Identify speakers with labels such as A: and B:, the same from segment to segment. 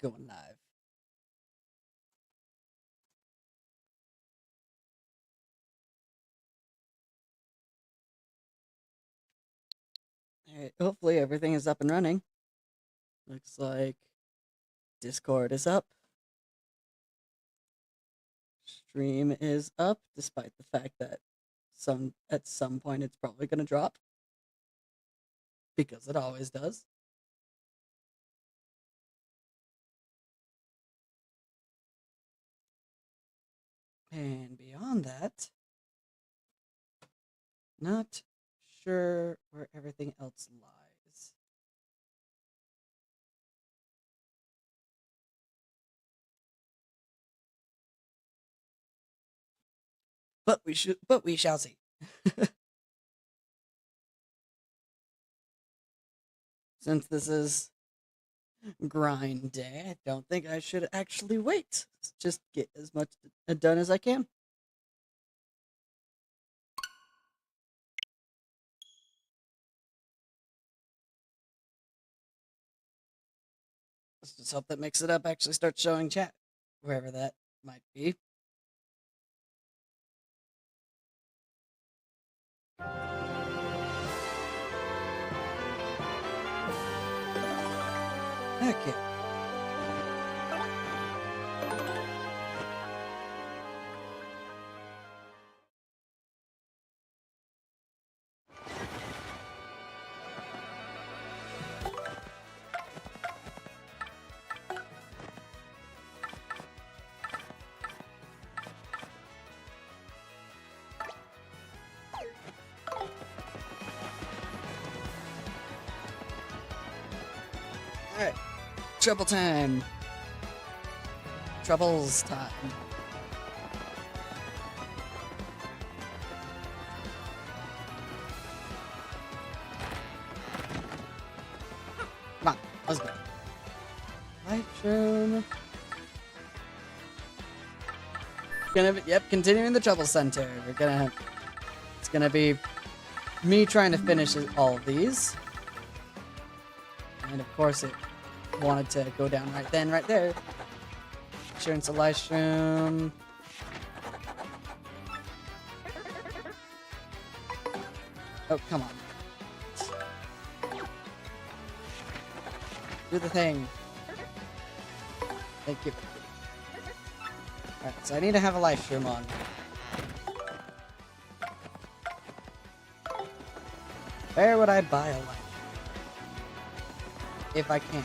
A: going live. Alright, hopefully everything is up and running. Looks like Discord is up. Stream is up, despite the fact that at some point it's probably going to drop. Because it always does. And beyond that, not sure where everything else lies. But we shall see. Since this is grind day, I don't think I should actually wait. Just get as much done as I can. Let's just hope that Mix It Up actually starts showing chat, wherever that might be. Okay. Alright. Trouble time. Troubles time. Come on, let's go. Lightroom. Continuing the Trouble Center. It's gonna be me trying to finish all of these. And of course it wanted to go down right then, right there. Insurance of Lightroom. Oh, come on. Do the thing. Thank you. Alright, so I need to have a live stream on. Where would I buy a live stream? If I can.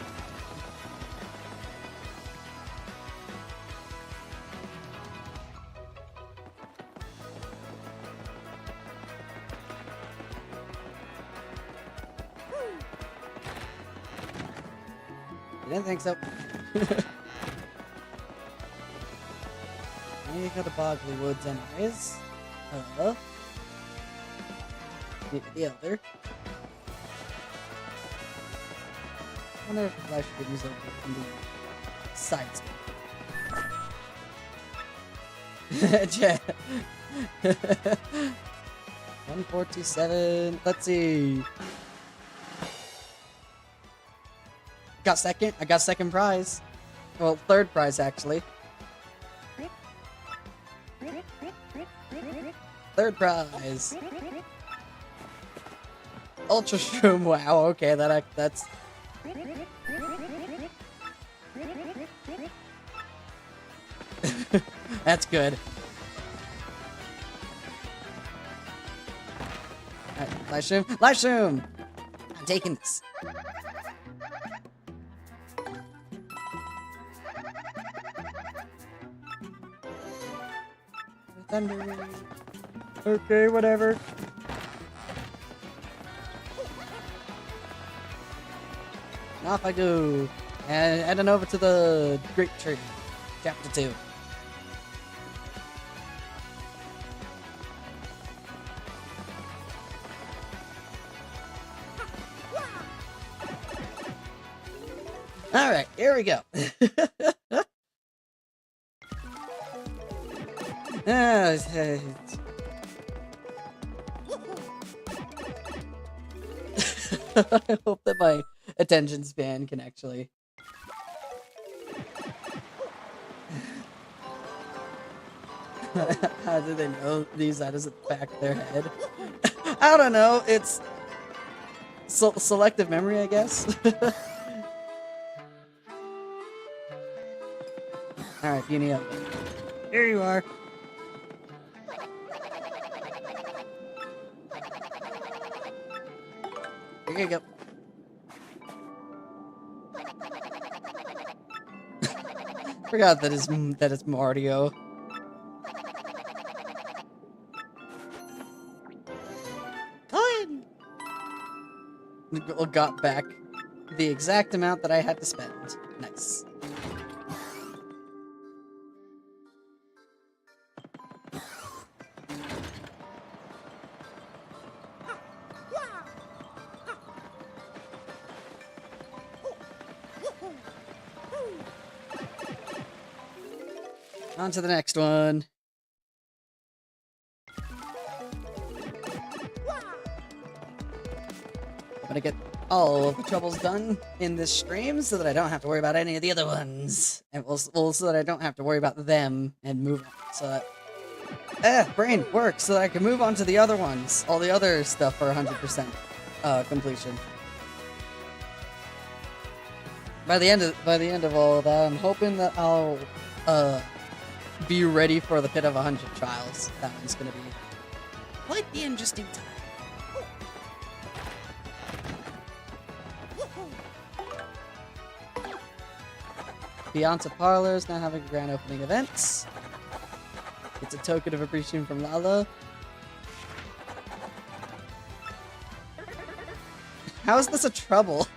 A: I didn't think so. I need to go to Bogley Woods anyways. The other. I wonder if live stream is over in the side step. 1427. Let's see. Got second. I got second prize. Well, third prize actually. Third prize. Ultra Shroom. Wow. Okay, that's. That's good. Alright, live stream. Live stream! I'm taking this. Thunder. Okay, whatever. And off I go. And heading over to the Great Tree. Chapter 2. Alright, here we go. I hope that my attention span can actually How do they know these items at the back of their head? I don't know. It's selective memory, I guess. Alright, Beanie up. Here you are. Here you go. Forgot that it's Mario. Coin! Got back the exact amount that I had to spend. Nice. On to the next one. I'm gonna get all of the troubles done in this stream so that I don't have to worry about any of the other ones. And so that I don't have to worry about them and move on. So that, brain, work so that I can move on to the other ones. All the other stuff for 100% completion. By the end of all of that, I'm hoping that I'll be ready for the Pit of 100 Trials. That one's gonna be quite the interesting time. Beyonce Parlors now having grand opening events. It's a token of appreciation from Lala. How is this a trouble?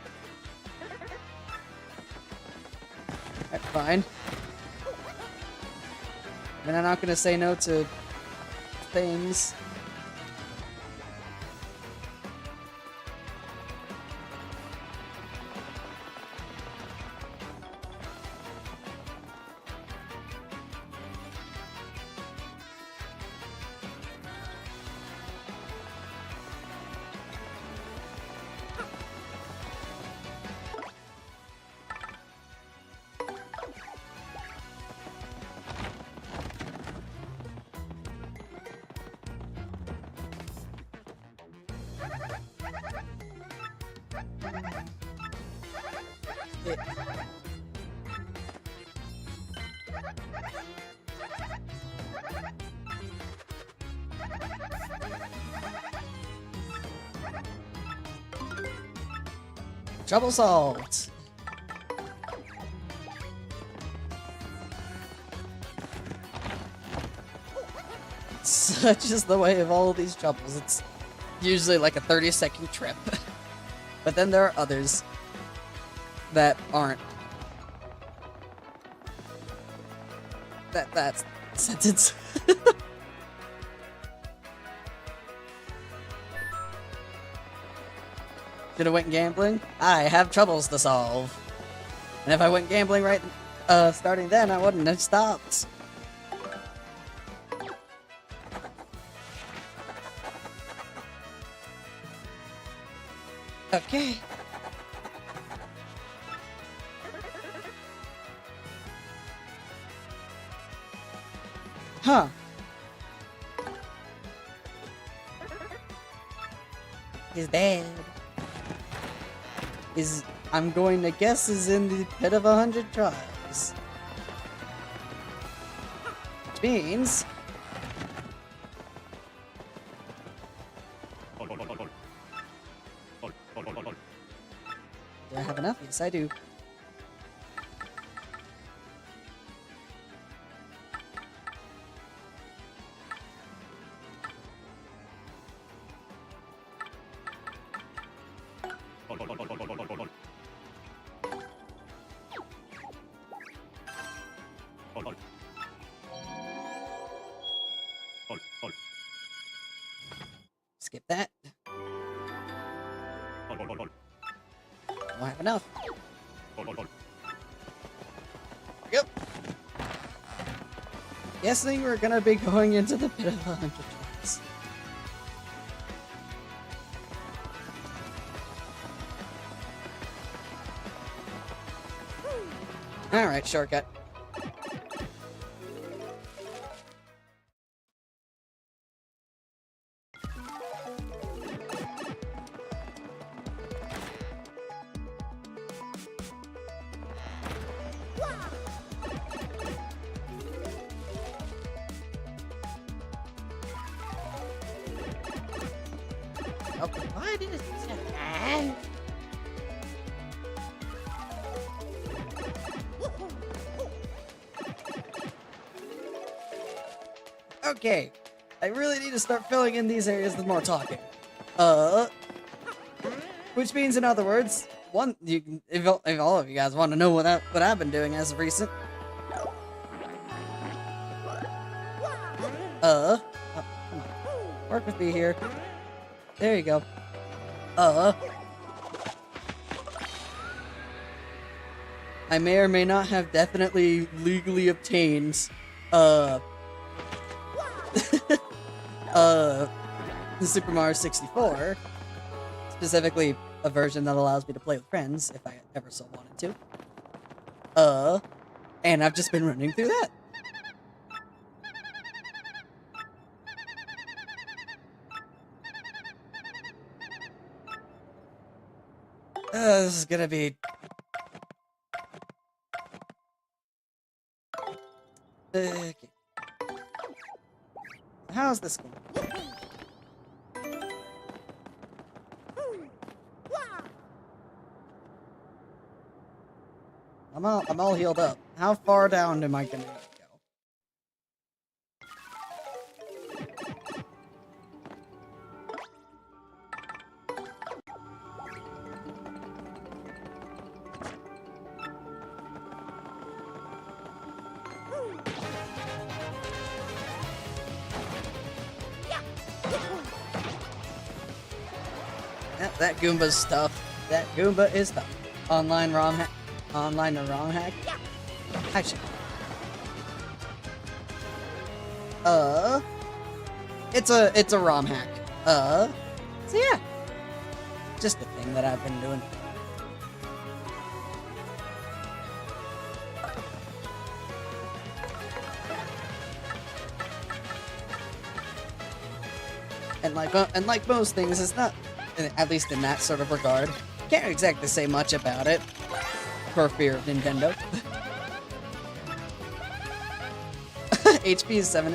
A: Alright, fine. I mean, I'm not gonna say no to things. Trouble solved. Such is the way of all of these troubles. It's usually like a 30-second trip. But then there are others that aren't. That's the sentence. Should have went gambling? I have troubles to solve. And if I went gambling right starting then, I wouldn't have stopped. Okay. Huh. His dad is, I'm going to guess, is in the Pit of 100 Trials. Which means... Do I have enough? Yes, I do. Skip that. Don't have enough. Yep. Guessing we're gonna be going into the Pit of 100 Trials. Alright, shortcut. Okay, I really need to start filling in these areas with more talking. Which means, in other words, if all of you guys want to know what I've been doing as of recent. Oh, come on, work with me here. There you go. I may or may not have definitely legally obtained, the Super Mario 64, specifically a version that allows me to play with friends if I ever so wanted to. And I've just been running through that. This is gonna be... Okay. How's this going? I'm all healed up. How far down am I gonna go? That Goomba's tough. That Goomba is tough. Online ROM hack. Online or ROM hack? I should. It's a ROM hack. So yeah. Just a thing that I've been doing. And like most things, it's not, at least in that sort of regard, can't exactly say much about it for fear of Nintendo. HP is 7,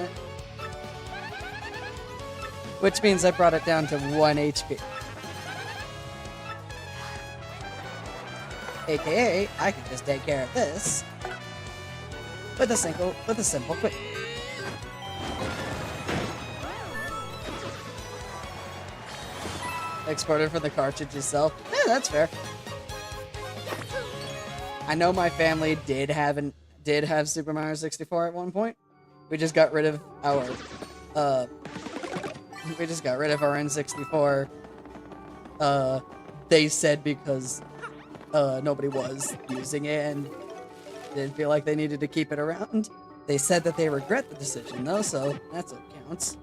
A: which means I brought it down to 1 HP. AKA, I can just take care of this with a simple quick. Exported for the cartridge itself. Yeah, that's fair. I know my family did have Super Mario 64 at one point. We just got rid of our N64. They said because nobody was using it and didn't feel like they needed to keep it around. They said that they regret the decision though, so that's what counts.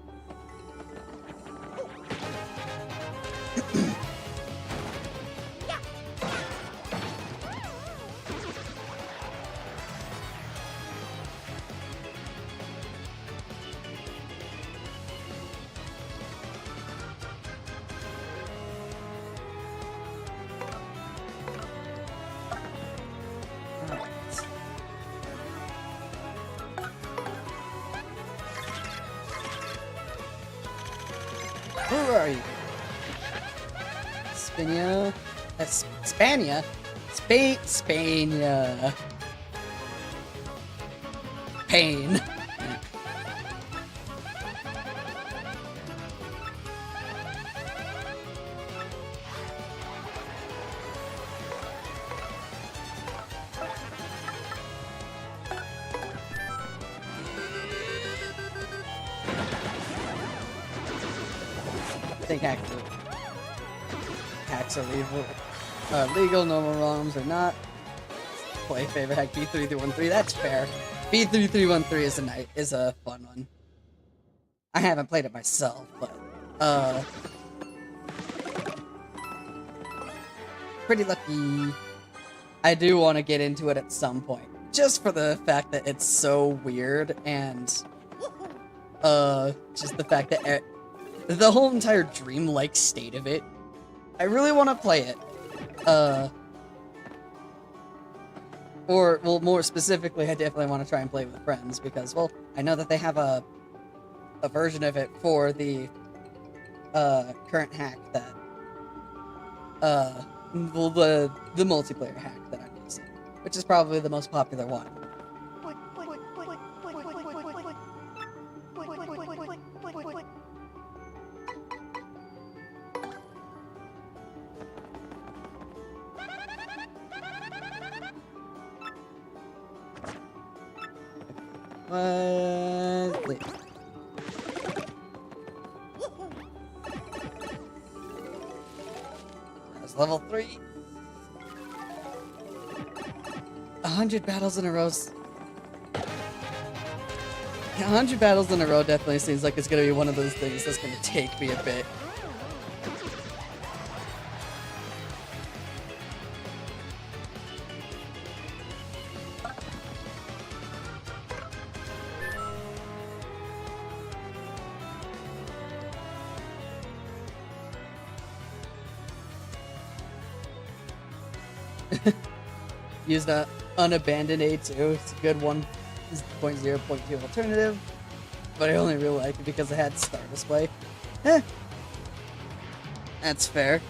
A: Who are you? Spania? Spania? Spania. Pain. I think hacks are legal, normal ROMs are not. Play favorite hack B3313, that's fair. B3313 is a fun one. I haven't played it myself, but pretty lucky. I do want to get into it at some point, just for the fact that it's so weird and just the fact that the whole entire dreamlike state of it. I really want to play it. Or, well, more specifically, I definitely want to try and play with friends because, well, I know that they have a version of it for the current hack that well, the multiplayer hack that I'm using, which is probably the most popular one. Wait. That's level 3. 100 battles in a row. 100 battles in a row definitely seems like it's gonna be one of those things that's gonna take me a bit. Use the unabandoned A2. It's a good one. It's 0.0.2 alternative, but I only really like it because it had star display. Eh. That's fair.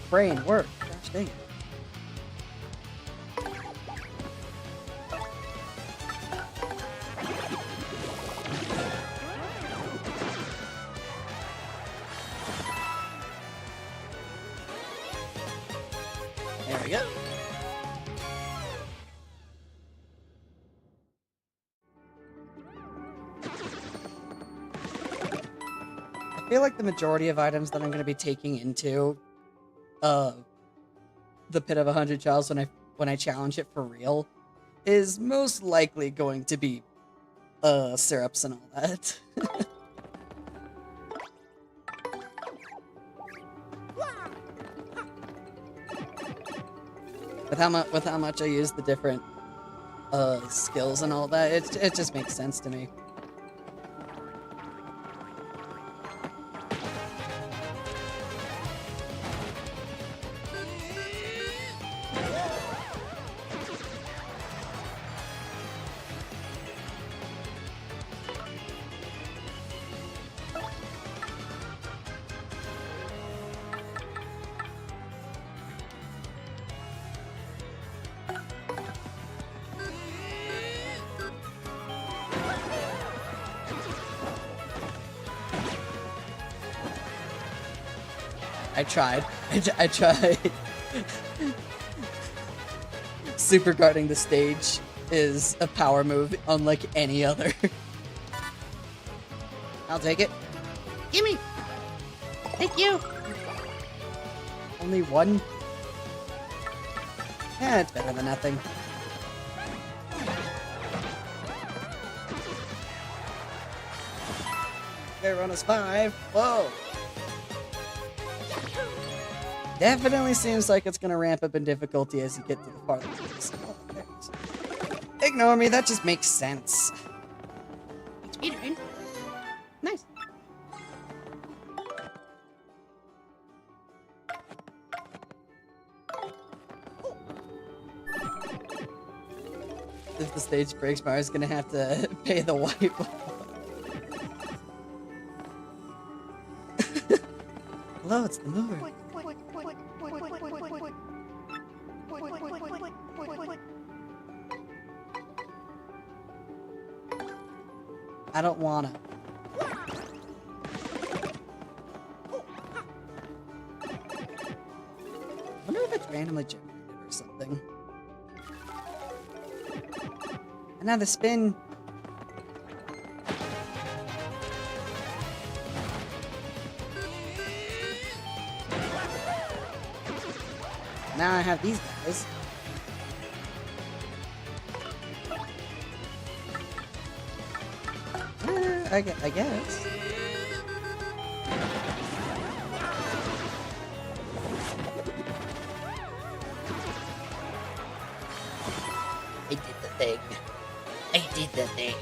A: Brain work. Gosh dang it. There we go. I feel like the majority of items that I'm going to be taking into the Pit of 100 Trials when I challenge it for real is most likely going to be syrups and all that. With how much I use the different skills and all that, it just makes sense to me. I tried. Super guarding the stage is a power move unlike any other. I'll take it. Gimme! Thank you! Only one? Yeah, it's better than nothing. Their run is 5. Whoa! Definitely seems like it's gonna ramp up in difficulty as you get to the farther place. Ignore me, that just makes sense. Speedrun. Nice. If the stage breaks, Mario's gonna have to pay the white. Hello, it's the mover. I don't wanna. I wonder if it's randomly generated or something. Another spin. Now I have these guys. I guess. I did the thing. I did the thing.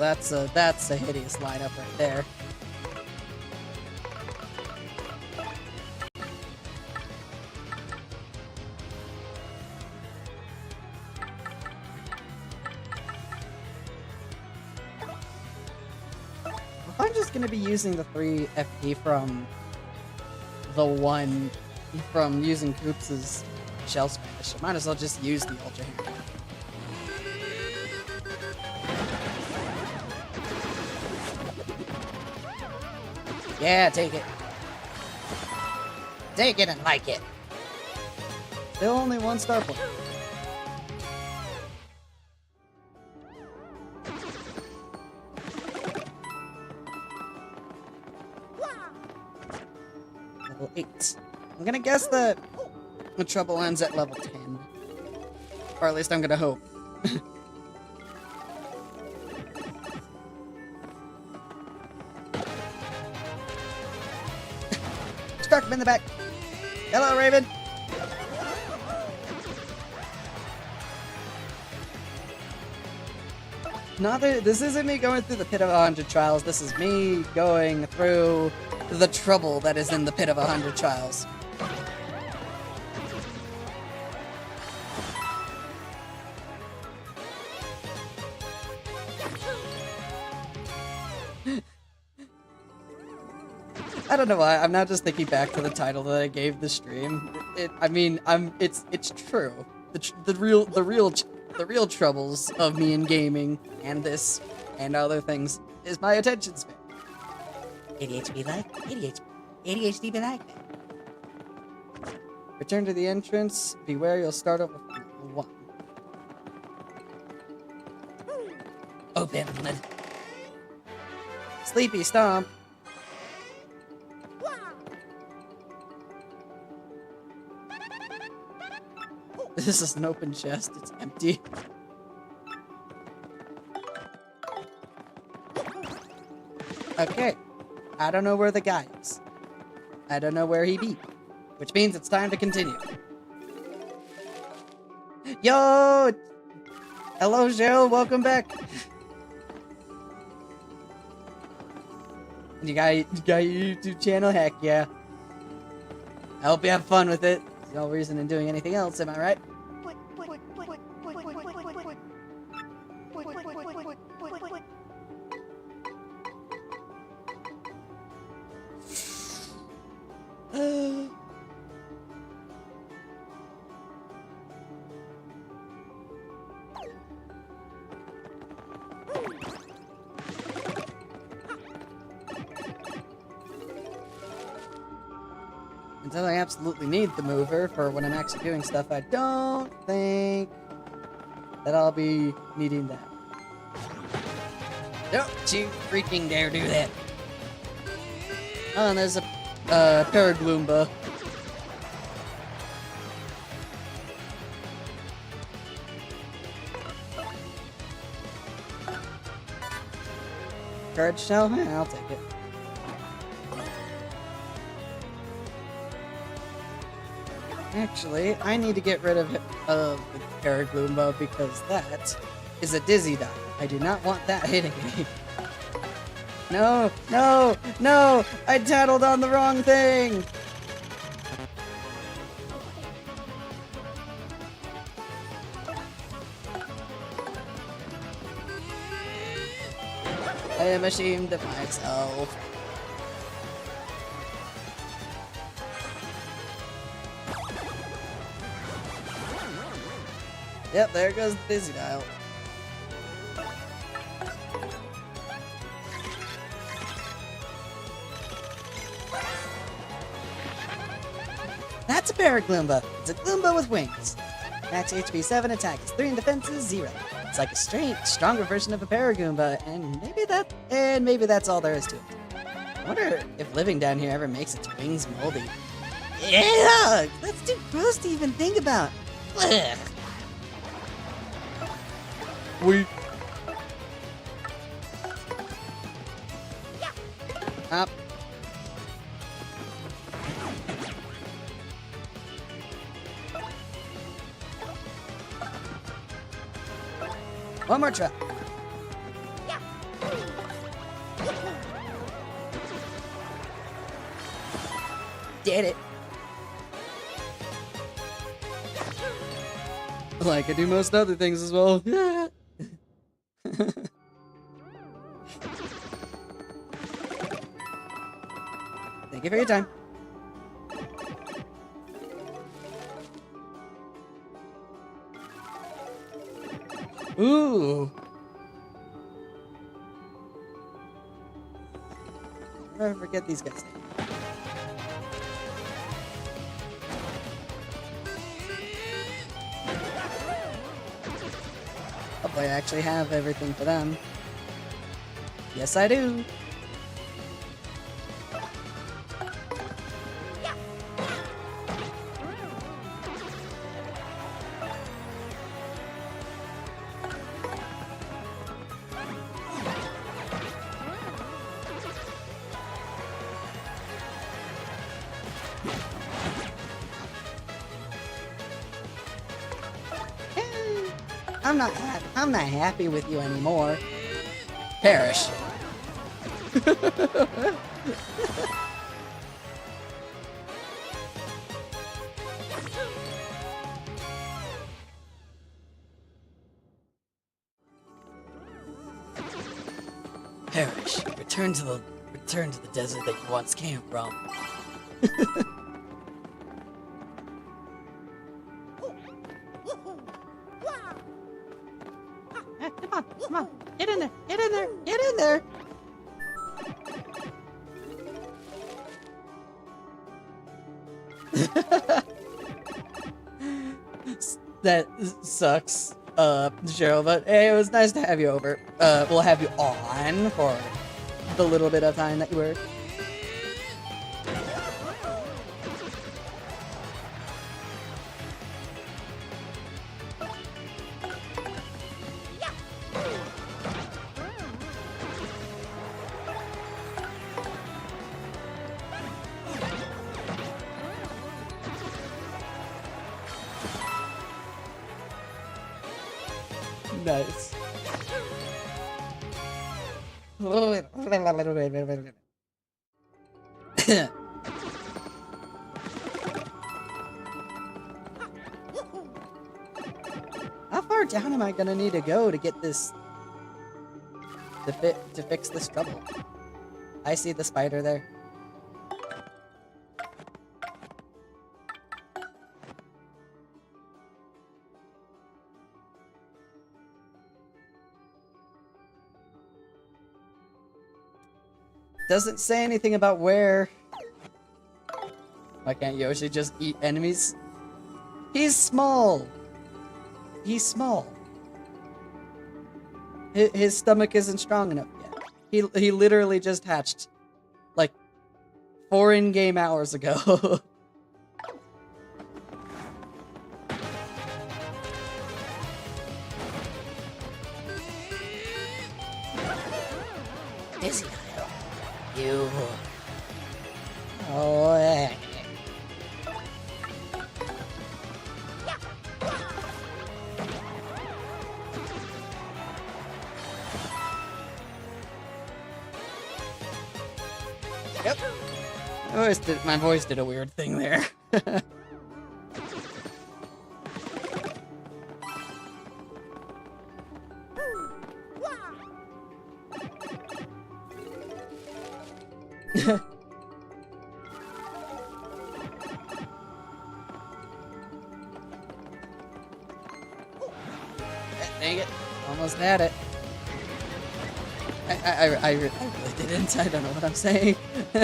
A: that's a hideous lineup right there. If I'm just gonna be using the 3 FP from the one from using Koops' Shell Smash, I might as well just use the Ultra Hammer. Yeah, take it. Take it and like it. Still only 1 star point. Level 8. I'm gonna guess that the trouble ends at level 10. Or at least I'm gonna hope. Struck him in the back. Hello, Raven. This isn't me going through the pit of 100 trials. This is me going through the trouble that is in the pit of 100 trials. I don't know why. I'm now just thinking back to the title that I gave the stream. It's true. The real troubles of me in gaming and this and other things is my attention span. ADHD be like that. Return to the entrance. Beware, you'll start over from 1. Open. Sleepy stomp. This is an open chest. It's empty. Okay. I don't know where the guy is. I don't know where he be. Which means it's time to continue. Yo! Hello, Cheryl. Welcome back. You got your YouTube channel? Heck yeah. I hope you have fun with it. There's no reason in doing anything else, am I right? Until I absolutely need the mover for when I'm actually doing stuff, I don't think that I'll be needing that. Don't you freaking dare do that. Oh, and there's a Paragloomba. Courage shell? I'll take it. Actually, I need to get rid of the Paragloomba because that is a dizzy dot. I do not want that hitting me. No, no, no! I tattled on the wrong thing! I am ashamed of myself. Yep, there goes the dizzy dial. That's a Paragloomba. It's a Gloomba with wings. Max HP 7, attack is 3, and defense is 0. It's like a stronger version of a Paragoomba, and maybe that's all there is to it. I wonder if living down here ever makes its wings moldy. Yeah, that's too gross to even think about. Ugh. Weak. Up. One more try. get it. Like I do most other things as well. Thank you for your time. Ooh. Never forget these guys. Hopefully I actually have everything for them. Yes, I do. I'm not happy with you anymore. Perish. Perish. Return to the desert that you once came from. Come on, get in there, get in there, get in there. That sucks, Cheryl, but hey, it was nice to have you over. We'll have you on for the little bit of time that you were. Nice. How far down am I gonna need to go to get this to fix this trouble? I see the spider there. Doesn't say anything about where. Why can't Yoshi just eat enemies? He's small. He's small. His stomach isn't strong enough yet. He literally just hatched like 4 in-game hours ago. Is he? You. Oh, yeah. Yep. My voice did a weird thing there. Dang it. Almost had it. I really didn't. I don't know what I'm saying. I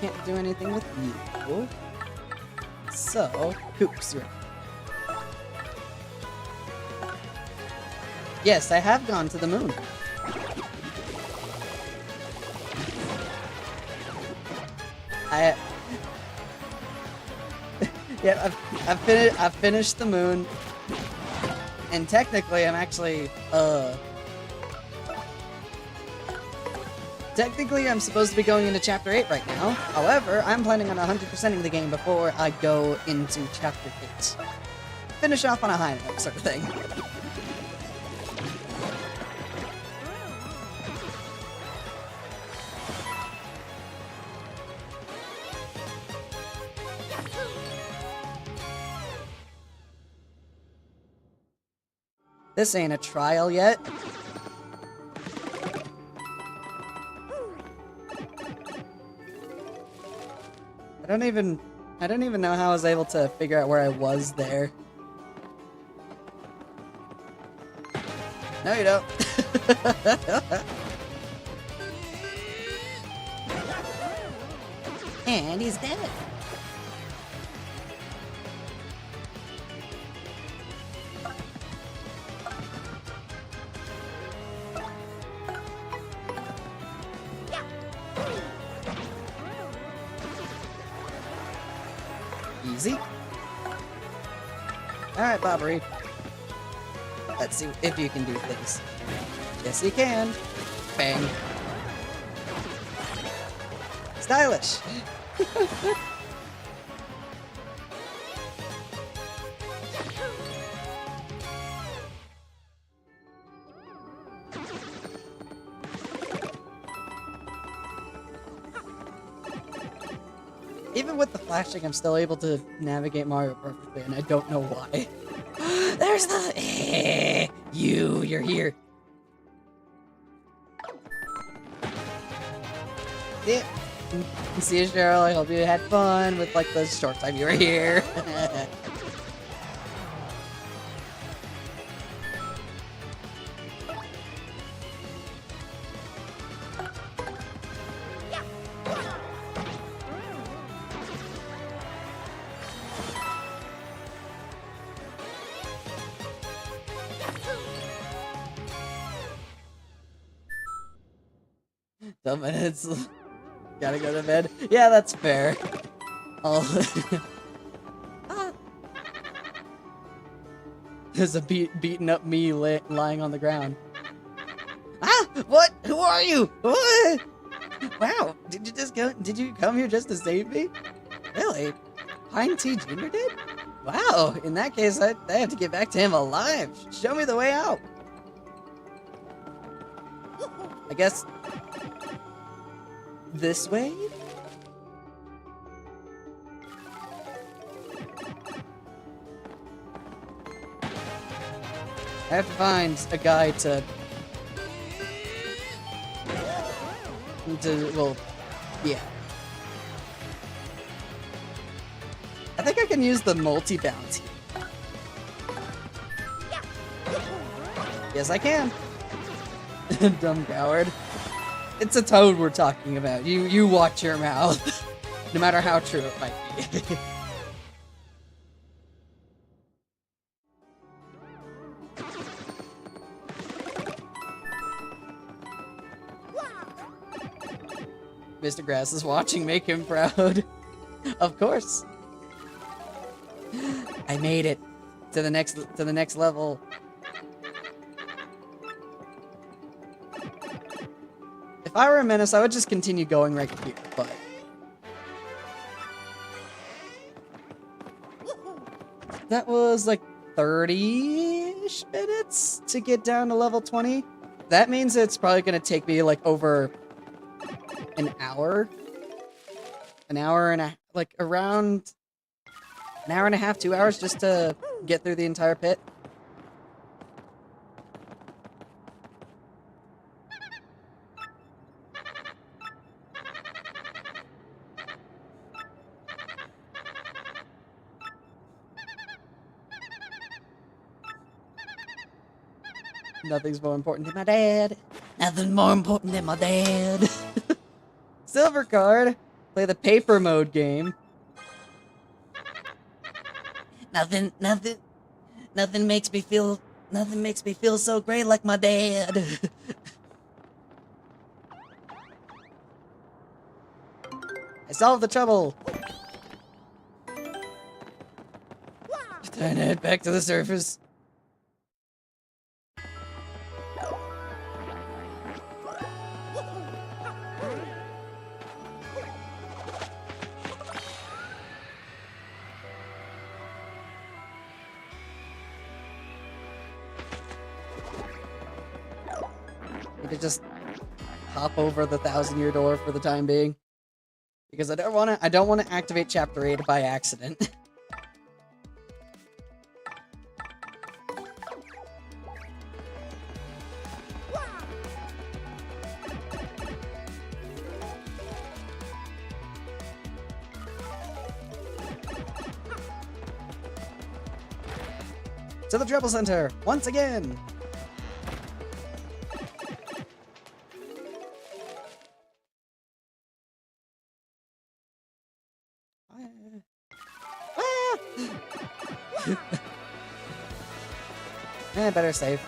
A: can't do anything with you. So, Hoops, you're... Yes, I have gone to the moon. Yeah, I've finished the moon, and technically I'm actually Technically, I'm supposed to be going into Chapter 8 right now. However, I'm planning on 100%ing the game before I go into Chapter 8. Finish off on a high note, sort of thing. This ain't a trial yet. I don't even know how I was able to figure out where I was there. No, you don't. And he's dead. Easy. Alright, Bobbery. Let's see if you can do things. Yes, you can. Bang. Stylish. Even with the flashing, I'm still able to navigate Mario perfectly, and I don't know why. There's the... You're here. Yeah. See you, Cheryl. I hope you had fun with, like, the short time you were here. Some minutes. Gotta go to bed. Yeah, that's fair. There's a beaten up me lying on the ground. Ah! What? Who are you? What? Wow, did you come here just to save me? Really? Pine T Jr. did? Wow, in that case, I have to get back to him alive. Show me the way out. I guess... this way? I have to find a guy to... well, yeah. I think I can use the multi-bounty. Yes, I can. Dumb coward. It's a toad we're talking about. You watch your mouth. No matter how true it might be. Mr. Grass is watching, make him proud. Of course. I made it to the next level. If I were a menace, I would just continue going right here, but... that was like 30-ish minutes to get down to level 20. That means it's probably going to take me like over an hour. An hour and a... like around... an hour and a half, 2 hours just to get through the entire pit. Nothing's more important than my dad. Nothing more important than my dad. Silver card. Play the paper mode game. Nothing makes me feel so great like my dad. I solved the trouble. Time to head back to the surface. need to just hop over the 1,000-year door for the time being. Because I don't want to activate Chapter 8 by accident. To the Treble Center, once again! Better save.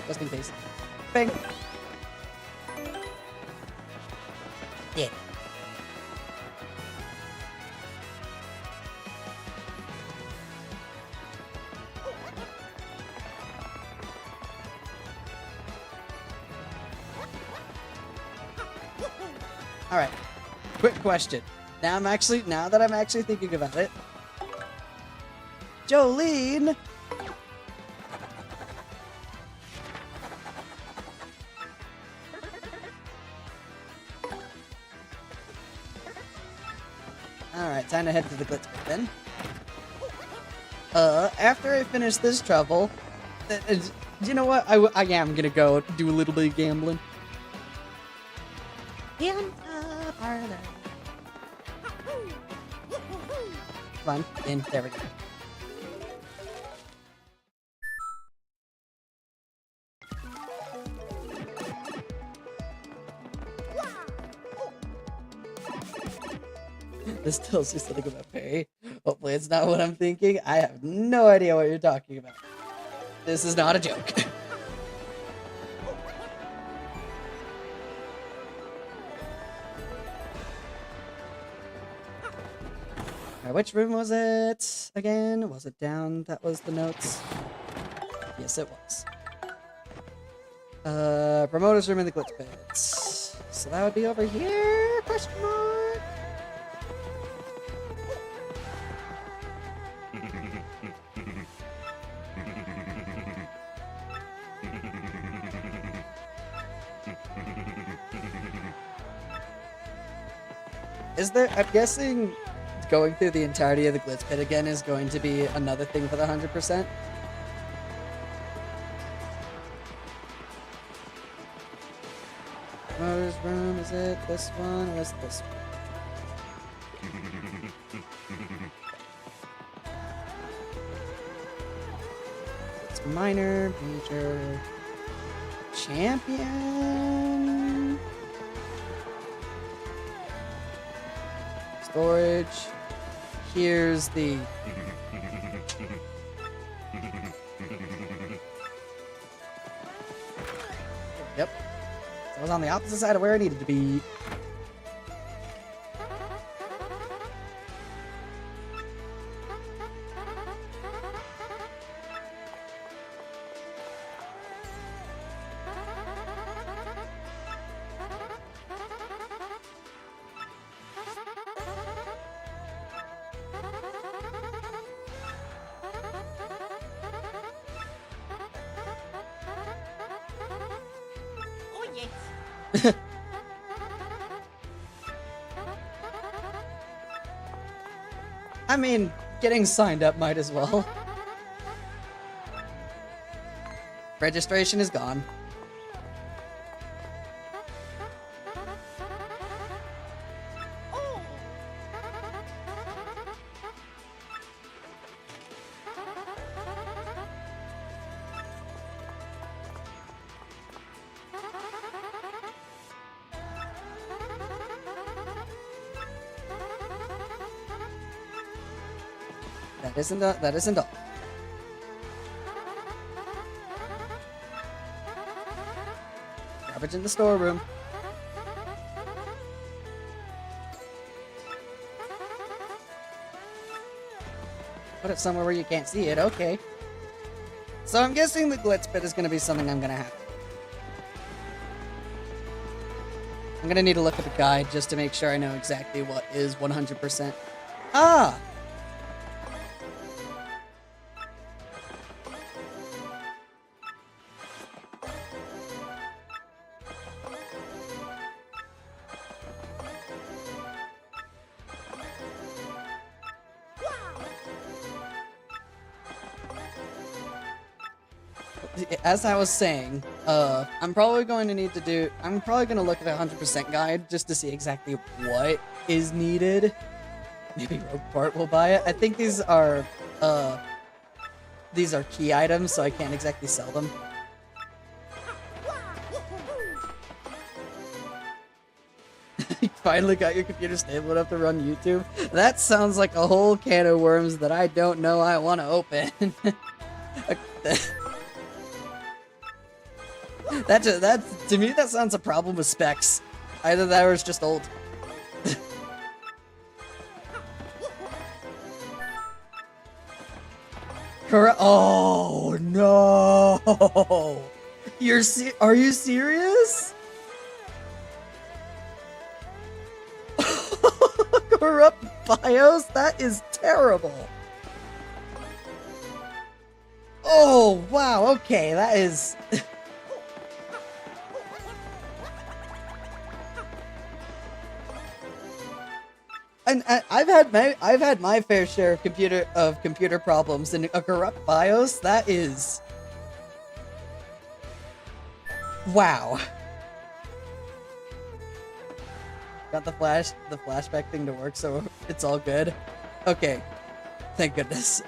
A: Just in case. Bang! Yeah. Alright. Quick question. Now that I'm actually thinking about it. Jolene! Alright, time to head to the glitch pit then. After I finish this trouble, you know what? I am gonna go do a little bit of gambling. Parlor. Come on, in. There we go. This tells you something about pay. Hopefully it's not what I'm thinking. I have no idea what you're talking about. This is not a joke. Alright, which room was it again? Was it down? That was the notes. Yes, it was. Promoter's room in the glitch pit. So that would be over here? Question mark? Is there, I'm guessing going through the entirety of the glitch pit again is going to be another thing for the 100%. Motor's room, is it this one or is it this one? It's minor, major, champion. Storage. Here's the... Yep. So I was on the opposite side of where I needed to be. I mean, getting signed up might as well. Registration is gone. That isn't all. Garbage in the storeroom. Put it somewhere where you can't see it, okay. So I'm guessing the glitch pit is gonna be something I'm gonna have. I'm gonna need to look at the guide just to make sure I know exactly what is 100%. Ah! as I was saying, I'm probably going to look at the 100% guide just to see exactly what is needed. Maybe Rogueport will buy it. I think these are key items, so I can't exactly sell them. You finally got your computer stable enough to run YouTube? That sounds like a whole can of worms that I don't know I want to open. That to me, that sounds a problem with specs. Either that or it's just old. Correct. Oh no! Are you serious? Corrupt BIOS? That is terrible. Oh wow. Okay, that is. And I've had my fair share of computer problems, and a corrupt BIOS, that is... Wow. Got the flashback thing to work, so it's all good. Okay. Thank goodness.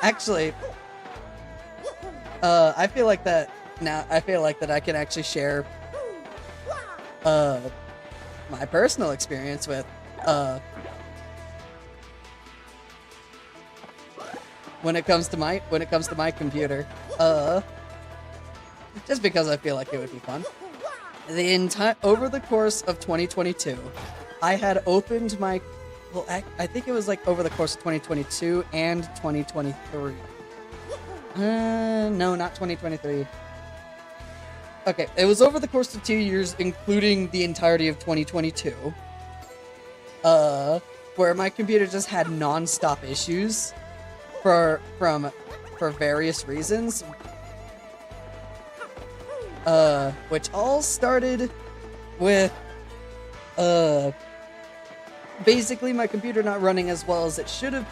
A: Actually, I feel like that I can actually share my personal experience with when it comes to my computer, just because I feel like it would be fun. Over the course of 2022, I had opened my, well, I think it was like over the course of 2022 and 2023. No, not 2023. Okay, it was over the course of 2 years, including the entirety of 2022, where my computer just had non-stop issues for various reasons, which all started with, basically my computer not running as well as it should have.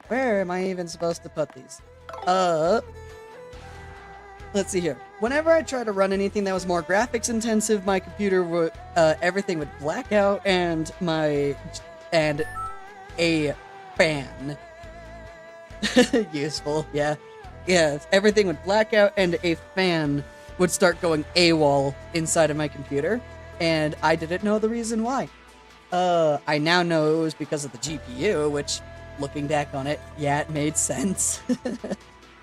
A: Where am I even supposed to put these? Let's see here. Whenever I try to run anything that was more graphics intensive, my computer would, everything would black out, and a fan. Useful, yeah. Yeah, everything would black out, and a fan would start going AWOL inside of my computer, and I didn't know the reason why. I now know it was because of the GPU, which, looking back on it, yeah, it made sense.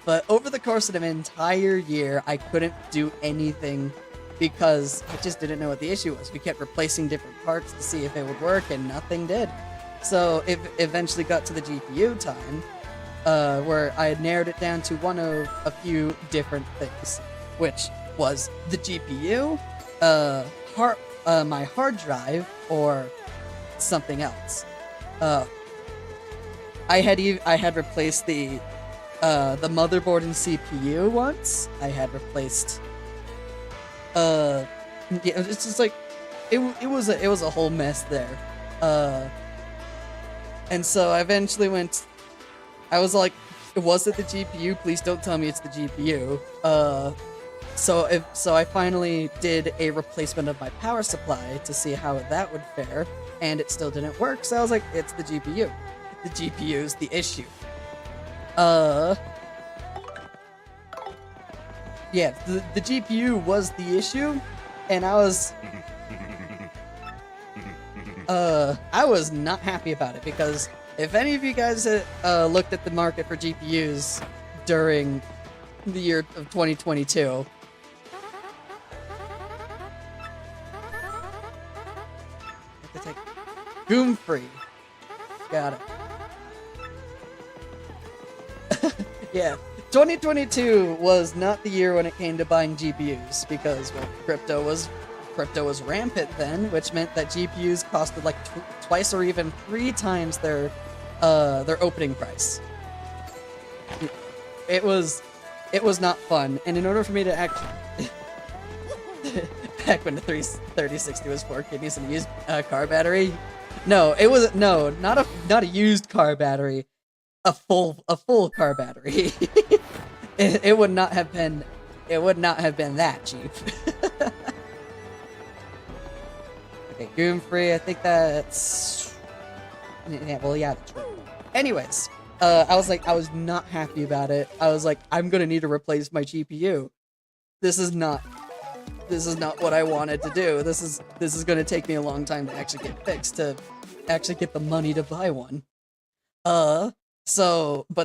A: But over the course of an entire year, I couldn't do anything because I just didn't know what the issue was. We kept replacing different parts to see if it would work, and nothing did. So it eventually got to the GPU time, where I had narrowed it down to one of a few different things, which was the GPU, my hard drive, or something else. I had replaced the motherboard and CPU once. I had replaced, yeah, it's just like, it was a whole mess there. And so I eventually I was like, was it the GPU? Please don't tell me it's the GPU. So I finally did a replacement of my power supply to see how that would fare, and it still didn't work, so I was like, it's the GPU. The GPU is the issue. Yeah, the GPU was the issue, and I was not happy about it, because if any of you guys had looked at the market for GPUs during the year of 2022, Goom free. Got it. Yeah, 2022 was not the year when it came to buying GPUs, because, well, crypto was rampant then, which meant that GPUs costed like twice or even 3 times their opening price. It was It was not fun, and in order for me to actually... Back when the 3060 was 4 kidneys and a used car battery? No, it wasn't. No, not a used car battery. A full car battery. It would not have been. It would not have been that cheap. Okay, Goom Free. I think that's. Yeah, well, yeah, that's right. Anyways, I was not happy about it. I was like, I'm gonna need to replace my GPU. This is not what I wanted to do. This is gonna take me a long time to actually get fixed, to actually get the money to buy one. But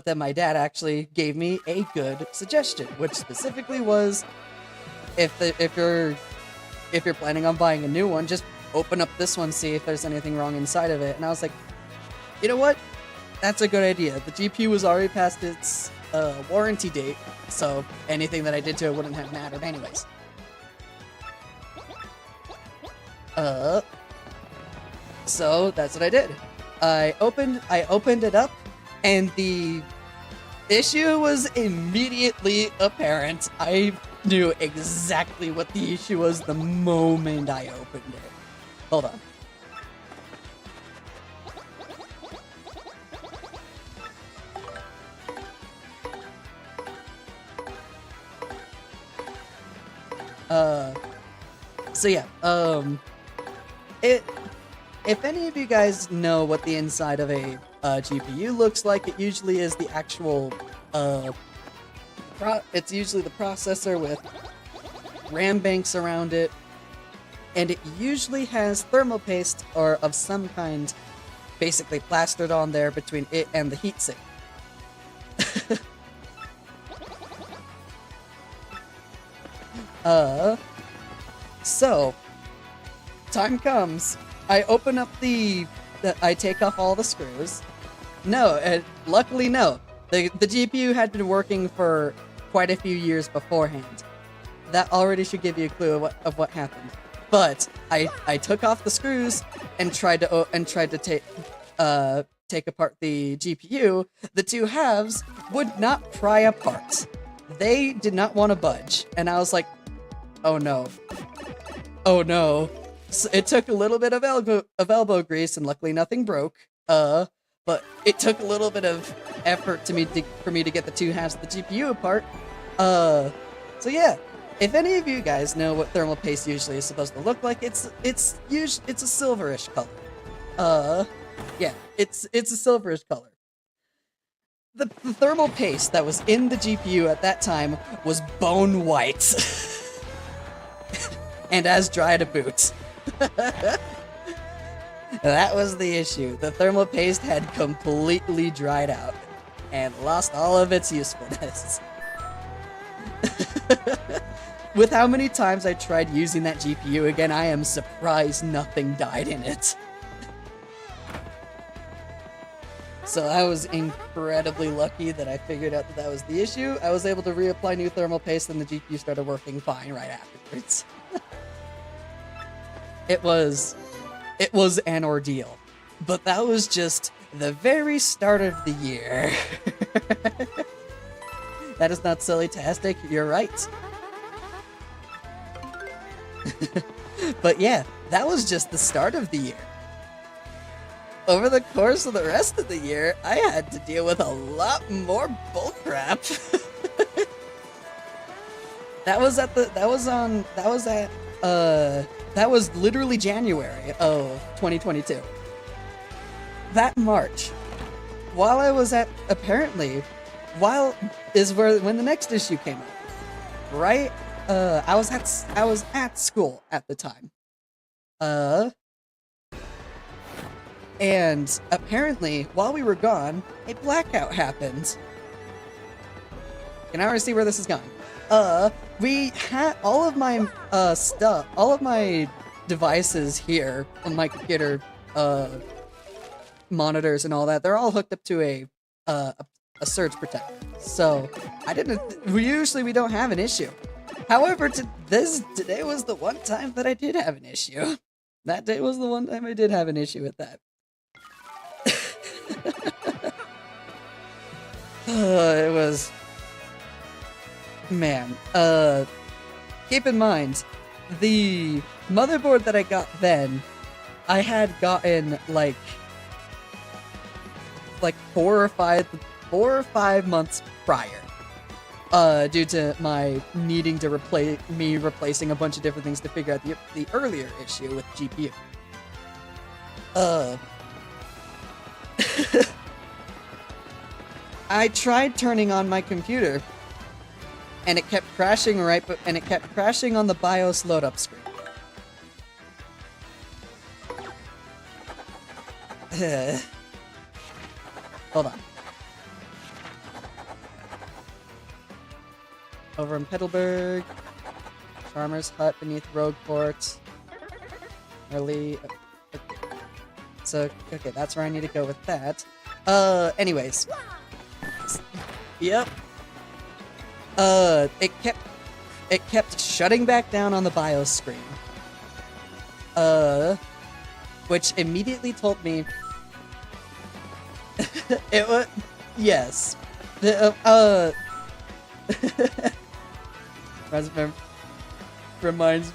A: then my dad actually gave me a good suggestion, which specifically was, if you're planning on buying a new one, just open up this one, see if there's anything wrong inside of it. And I was like, you know what? That's a good idea. The GPU was already past its warranty date, so anything that I did to it wouldn't have mattered anyways. So that's what I did. I opened it up, and the issue was immediately apparent. I knew exactly what the issue was the moment I opened it. Hold on. So yeah, if any of you guys know what the inside of a GPU looks like, it usually is the actual, it's usually the processor with RAM banks around it, and it usually has thermal paste or of some kind basically plastered on there between it and the heatsink. So, time comes, I open up I take off all the screws. No, luckily no. The GPU had been working for quite a few years beforehand. That already should give you a clue of what happened. But I took off the screws and tried to take apart the GPU. The two halves would not pry apart. They did not want to budge, and I was like, oh no. Oh no. So it took a little bit of elbow grease, and luckily nothing broke. But it took a little bit of effort for me to get the two halves of the GPU apart. So yeah, if any of you guys know what thermal paste usually is supposed to look like, it's a silverish color. Yeah, it's a silverish color. The thermal paste that was in the GPU at that time was bone white. And as dry to boot. That was the issue. The thermal paste had completely dried out and lost all of its usefulness. With how many times I tried using that GPU again, I am surprised nothing died in it. So I was incredibly lucky that I figured out that was the issue. I was able to reapply new thermal paste, and the GPU started working fine right afterwards. It was an ordeal, but that was just the very start of the year. That is not silly-tastic, you're right. But yeah, that was just the start of the year. Over the course of the rest of the year, I had to deal with a lot more bullcrap. That was literally January of 2022. That March, while I was at, apparently, when the next issue came out. Right? I was at school at the time. And apparently, while we were gone, a blackout happened. Can I already see where this is going? We had all of my stuff, all of my devices here on my computer, monitors and all that. They're all hooked up to a surge protector. So we don't have an issue. However, today was the one time that I did have an issue. That day was the one time I did have an issue with that. man, keep in mind, the motherboard that I got then, I had gotten like 4 or 5 months prior. Due to my needing to replacing a bunch of different things to figure out the earlier issue with GPU. I tried turning on my computer, and it kept crashing and it kept crashing on the BIOS load up screen. Hold on. Over in Petalburg, Charmer's Hut beneath Rogueport. Early. Okay. So, okay, that's where I need to go with that. Anyways. Yep. It kept shutting back down on the BIOS screen. Which immediately told me it was, yes. Reminds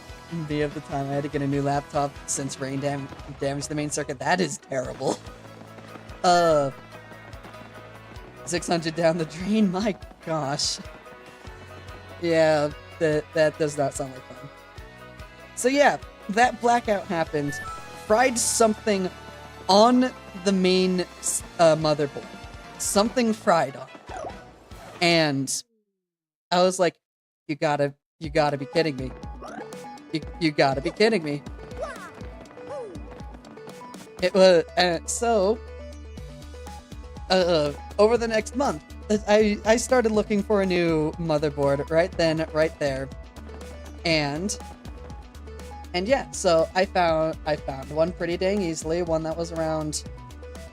A: me of the time I had to get a new laptop since rain damaged the main circuit. That is terrible. 600 down the drain, my gosh. Yeah, that does not sound like fun. So yeah, that blackout happened, fried something on the main motherboard. Something fried on it. And I was like, you gotta be kidding me. You gotta be kidding me. It was, so, over the next month, I started looking for a new motherboard right then, right there. And yeah, so I found one pretty dang easily, one that was around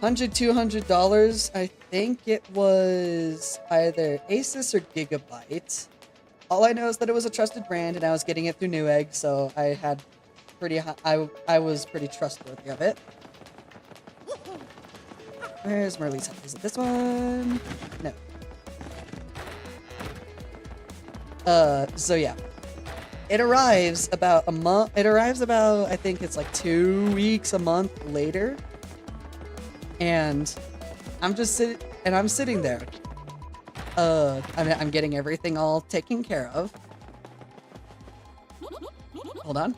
A: $100-$200. I think it was either Asus or Gigabyte. All I know is that it was a trusted brand, and I was getting it through Newegg, so I had I was pretty trustworthy of it. Where's Merle's house? Is it this one? No. So yeah. It arrives about a month. It arrives about, I think it's like 2 weeks, a month later. And I'm sitting there. I'm getting everything all taken care of. Hold on.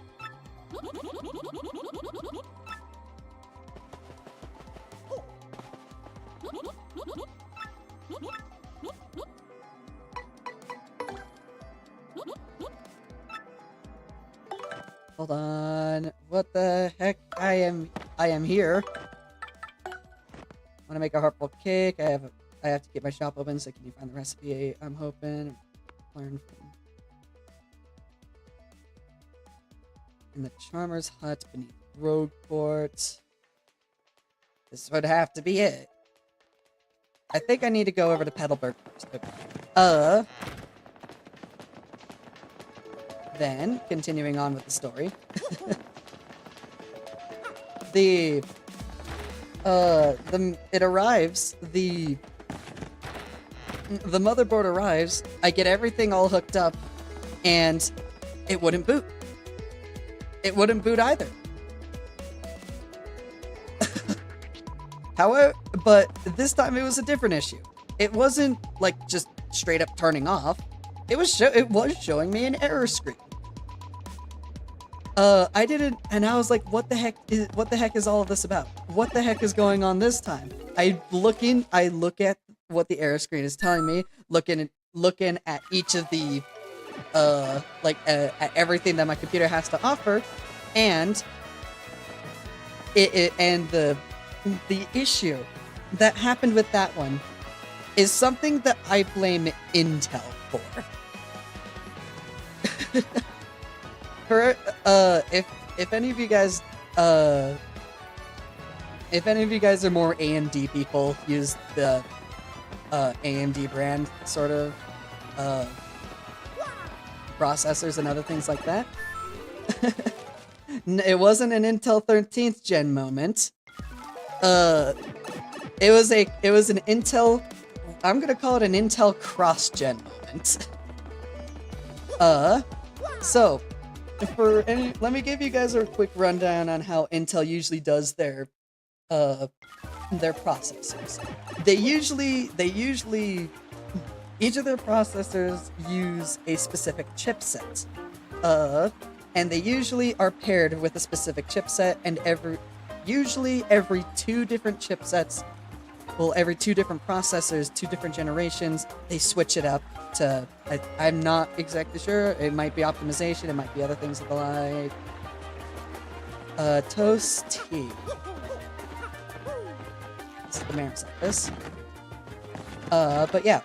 A: Hold on. What the heck? I am here. I want to make a heartful cake. I have to keep my shop open, so can you find the recipe? I'm hoping. Learn from. In the Charmer's Hut beneath Rogueport. This would have to be it. I think I need to go over to Petalburg first. Then, continuing on with the story. It arrives, the motherboard arrives, I get everything all hooked up, and it wouldn't boot. It wouldn't boot either. However, but this time it was a different issue. It wasn't like just straight up turning off. It was showing me an error screen. I didn't, and I was like, what the heck is all of this about? What the heck is going on this time? I look at what the error screen is telling me, looking at each of the, at everything that my computer has to offer, and the issue that happened with that one is something that I blame Intel for. If any of you guys are more AMD people, use the AMD brand sort of processors and other things like that. It wasn't an Intel 13th gen moment. It was an Intel, I'm gonna call it an Intel cross-gen moment. So let me give you guys a quick rundown on how Intel usually does their processors. They usually each of their processors use a specific chipset. And they usually are paired with a specific chipset, and usually every two different chipsets, well, every two different processors, two different generations, they switch it up to, I'm not exactly sure, it might be optimization, it might be other things like, Toast Tea. This is the mayor's office. But yeah,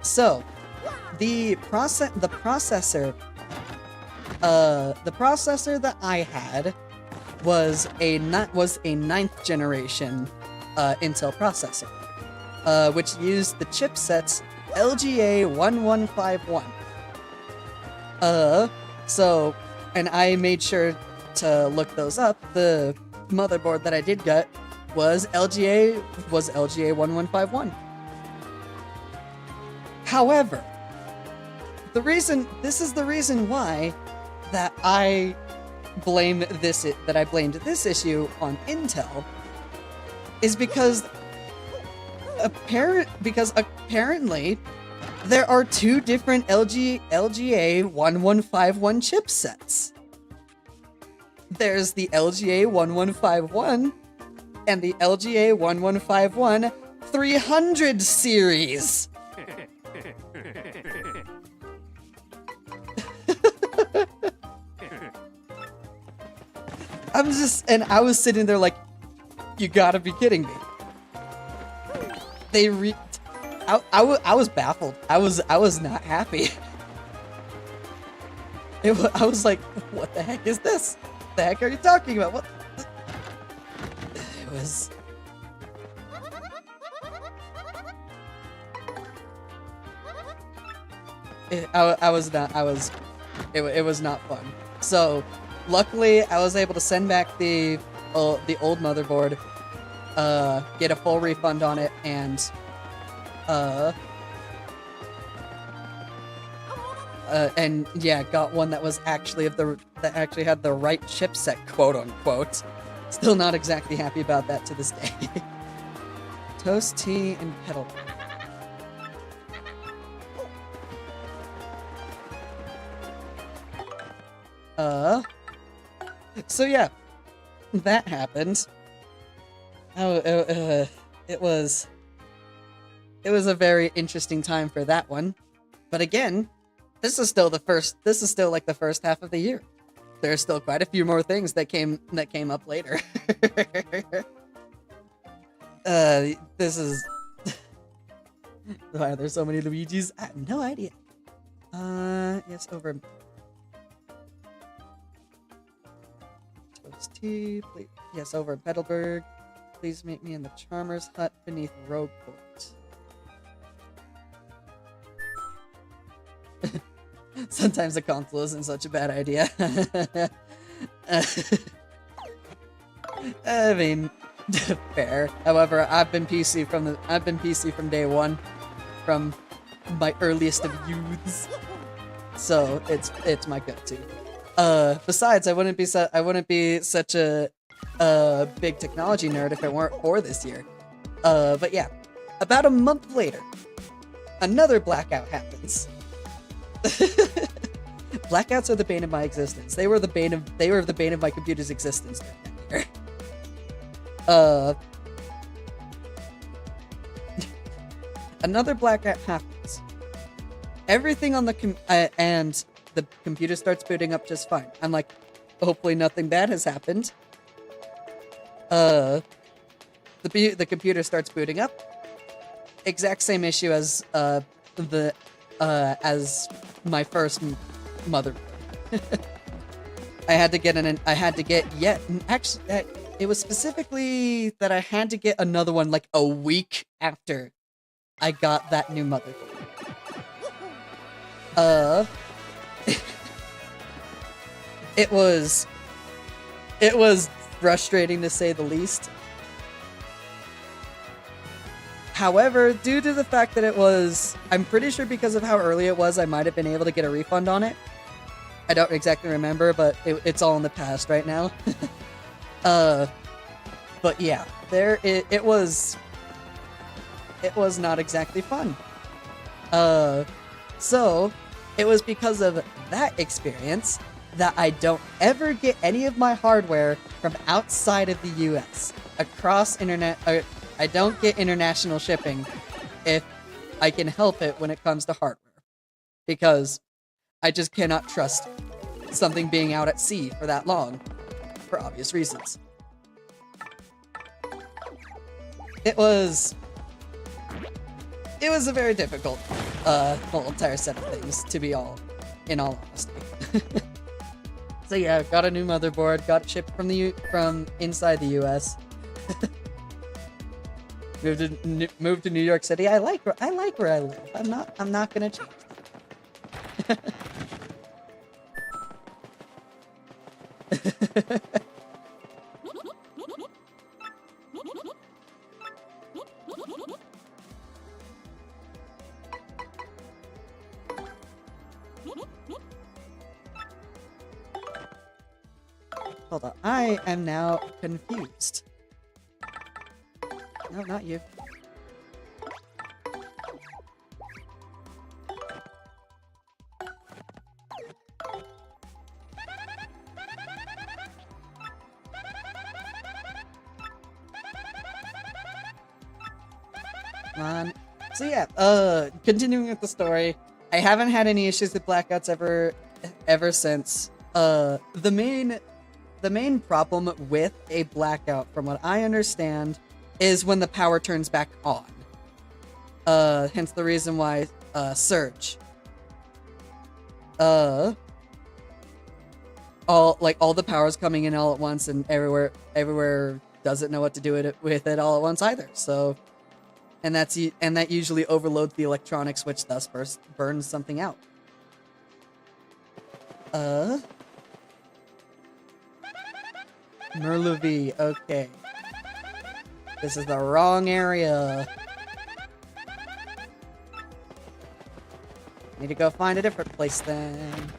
A: so, the processor that I had was a 9th generation Intel processor, which used the chipsets LGA1151. So, and I made sure to look those up. The motherboard that I did get was LGA1151. However, this is the reason why that I blamed this issue on Intel is because apparently there are two different LGA1151 chipsets. There's the LGA1151 and the LGA1151 300 series. I was sitting there like, you gotta be kidding me. I was baffled. I was not happy. I was like, what the heck is this? What the heck are you talking about? What? It was... It was not fun. So, luckily, I was able to send back the old motherboard, get a full refund on it, and yeah, got one that was actually that actually had the right chipset, quote unquote. Still not exactly happy about that to this day. Toast, tea, and pedal. So yeah, that happened. It was a very interesting time for that one. But again, this is still like the first half of the year. There's still quite a few more things that came up later. This is why there's so many Luigis. I have no idea. Yes, over. Toast tea, please. Yes, over in Petalburg. Please meet me in the Charmer's Hut beneath Rogueport. Sometimes a console isn't such a bad idea. I mean, fair. However, I've been PC from day one, from my earliest of youths. So it's my go-to. Besides, I wouldn't be such a big technology nerd if it weren't for this year. But yeah, about a month later, another blackout happens. Blackouts are the bane of my existence. They were the bane of my computer's existence during that year. Another blackout happens. Everything on the and the computer starts booting up just fine. I'm like, hopefully nothing bad has happened. The computer starts booting up. Exact same issue as as my first motherboard. It was specifically that I had to get another one like a week after I got that new motherboard. It was frustrating to say the least. However, due to the fact that it was, I'm pretty sure because of how early it was, I might have been able to get a refund on it. I don't exactly remember, but it's all in the past right now. But yeah, it was not exactly fun. So it was because of that experience that I don't ever get any of my hardware from outside of the US. Across internet, I don't get international shipping if I can help it when it comes to hardware. Because I just cannot trust something being out at sea for that long, for obvious reasons. It was a very difficult whole entire set of things, to be in all honesty. So yeah, got a new motherboard, got it shipped from inside the US. Moved to New York City. I like where I live. I'm not gonna change that. Hold on, I am now confused. No, not you. Come on. So yeah, continuing with the story, I haven't had any issues with blackouts ever since. The main problem with a blackout, from what I understand, is when the power turns back on. Hence the reason why, surge. All the power's coming in all at once, and everywhere doesn't know what to do with it all at once either. So, and that usually overloads the electronics, which thus burns something out. Merluvi, okay. This is the wrong area. Need to go find a different place then.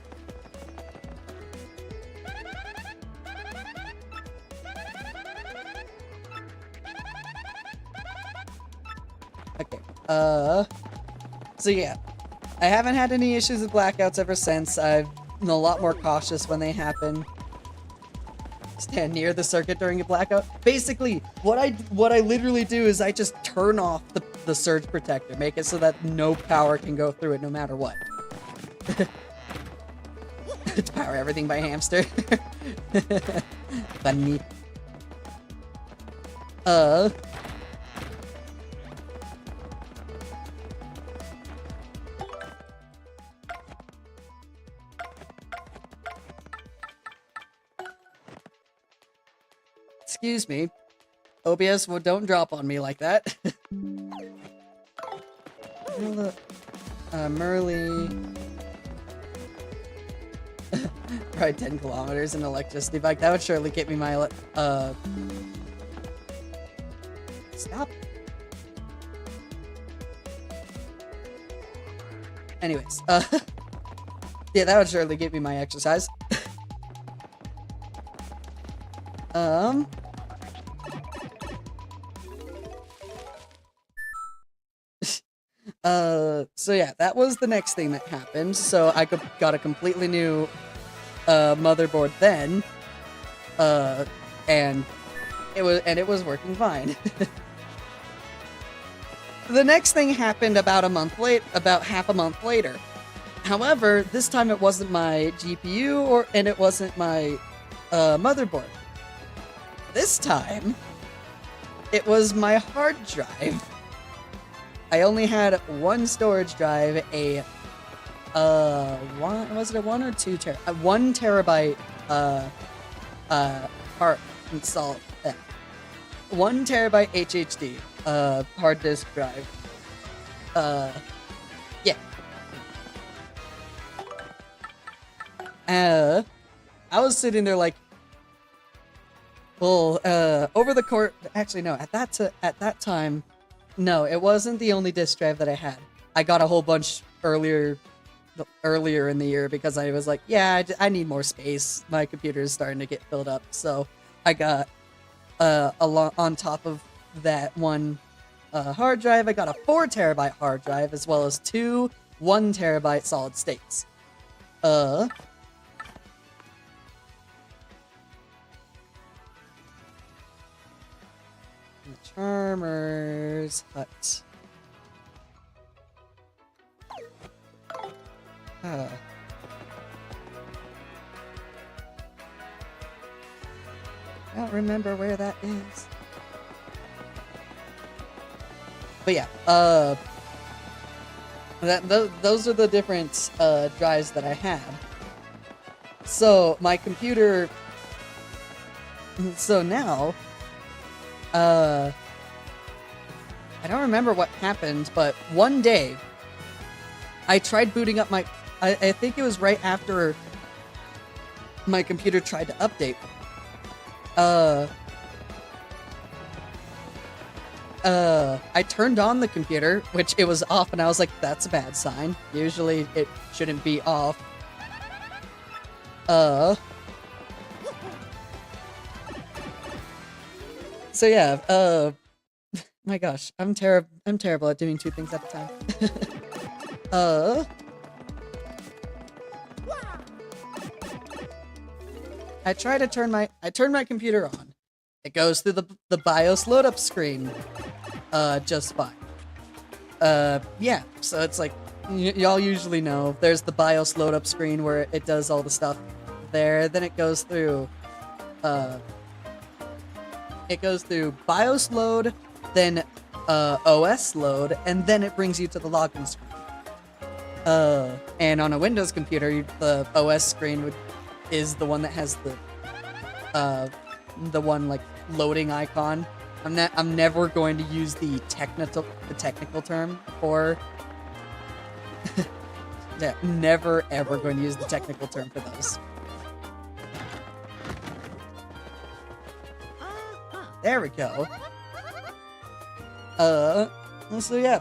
A: Okay, so yeah. I haven't had any issues with blackouts ever since. I've been a lot more cautious when they happen. Stand near the circuit during a blackout. Basically, what I literally do is I just turn off the surge protector, make it so that no power can go through it no matter what. To power everything by hamster. Funny. Excuse me. OBS, well, don't drop on me like that. Merly. Ride 10 kilometers in an electricity bike. That would surely get me my, Stop. Anyways, yeah, that would surely get me my exercise. So yeah, that was the next thing that happened. So I got a completely new motherboard then, and it was working fine. The next thing happened about half a month later. However, this time it wasn't my GPU and it wasn't my motherboard. This time, it was my hard drive. I only had one storage drive, was it a 1 or 2 terabyte? 1 terabyte, hard install. 1 terabyte HHD, hard disk drive. Yeah. I was sitting there like, well, over the course, actually no, at that time, No, it wasn't the only disk drive that I had. I got a whole bunch earlier in the year because I was like, yeah, I need more space. My computer is starting to get filled up, so I got on top of that one hard drive, I got a 4 terabyte hard drive as well as 2 1 terabyte solid states. The Charmer's Hut. I don't remember where that is. But yeah, those are the different drives that I had. So my computer. So now, I don't remember what happened, but one day I tried booting up my. I think it was right after my computer tried to update. I turned on the computer, which it was off, and I was like, that's a bad sign. Usually it shouldn't be off. So yeah, my gosh, I'm terrible at doing 2 things at a time. I turned my computer on. It goes through the BIOS load up screen, just fine. Yeah, so it's like, y'all usually know, there's the BIOS load up screen where it does all the stuff there, then it goes through BIOS load, then OS load, and then it brings you to the login screen. And on a Windows computer, the OS screen is the one that has the one like loading icon. I'm never going to use the technical term for yeah, never ever going to use the technical term for those. There we go. So yeah,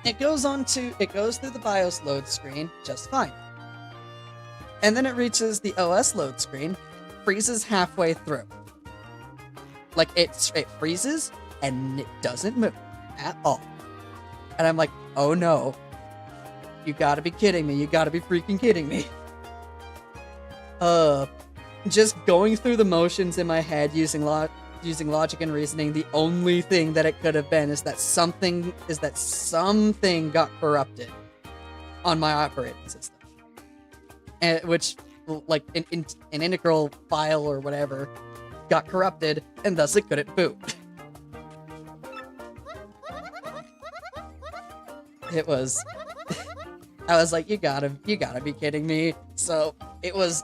A: it goes through the BIOS load screen just fine. And then it reaches the OS load screen, freezes halfway through. Like, it freezes, and it doesn't move at all. And I'm like, oh no. You gotta be kidding me. You gotta be freaking kidding me. Just going through the motions in my head, using logic and reasoning, the only thing that it could have been is that something got corrupted on my operating system. And which, like, an integral file or whatever got corrupted, and thus it couldn't boot. It was... I was like, you gotta be kidding me. So, it was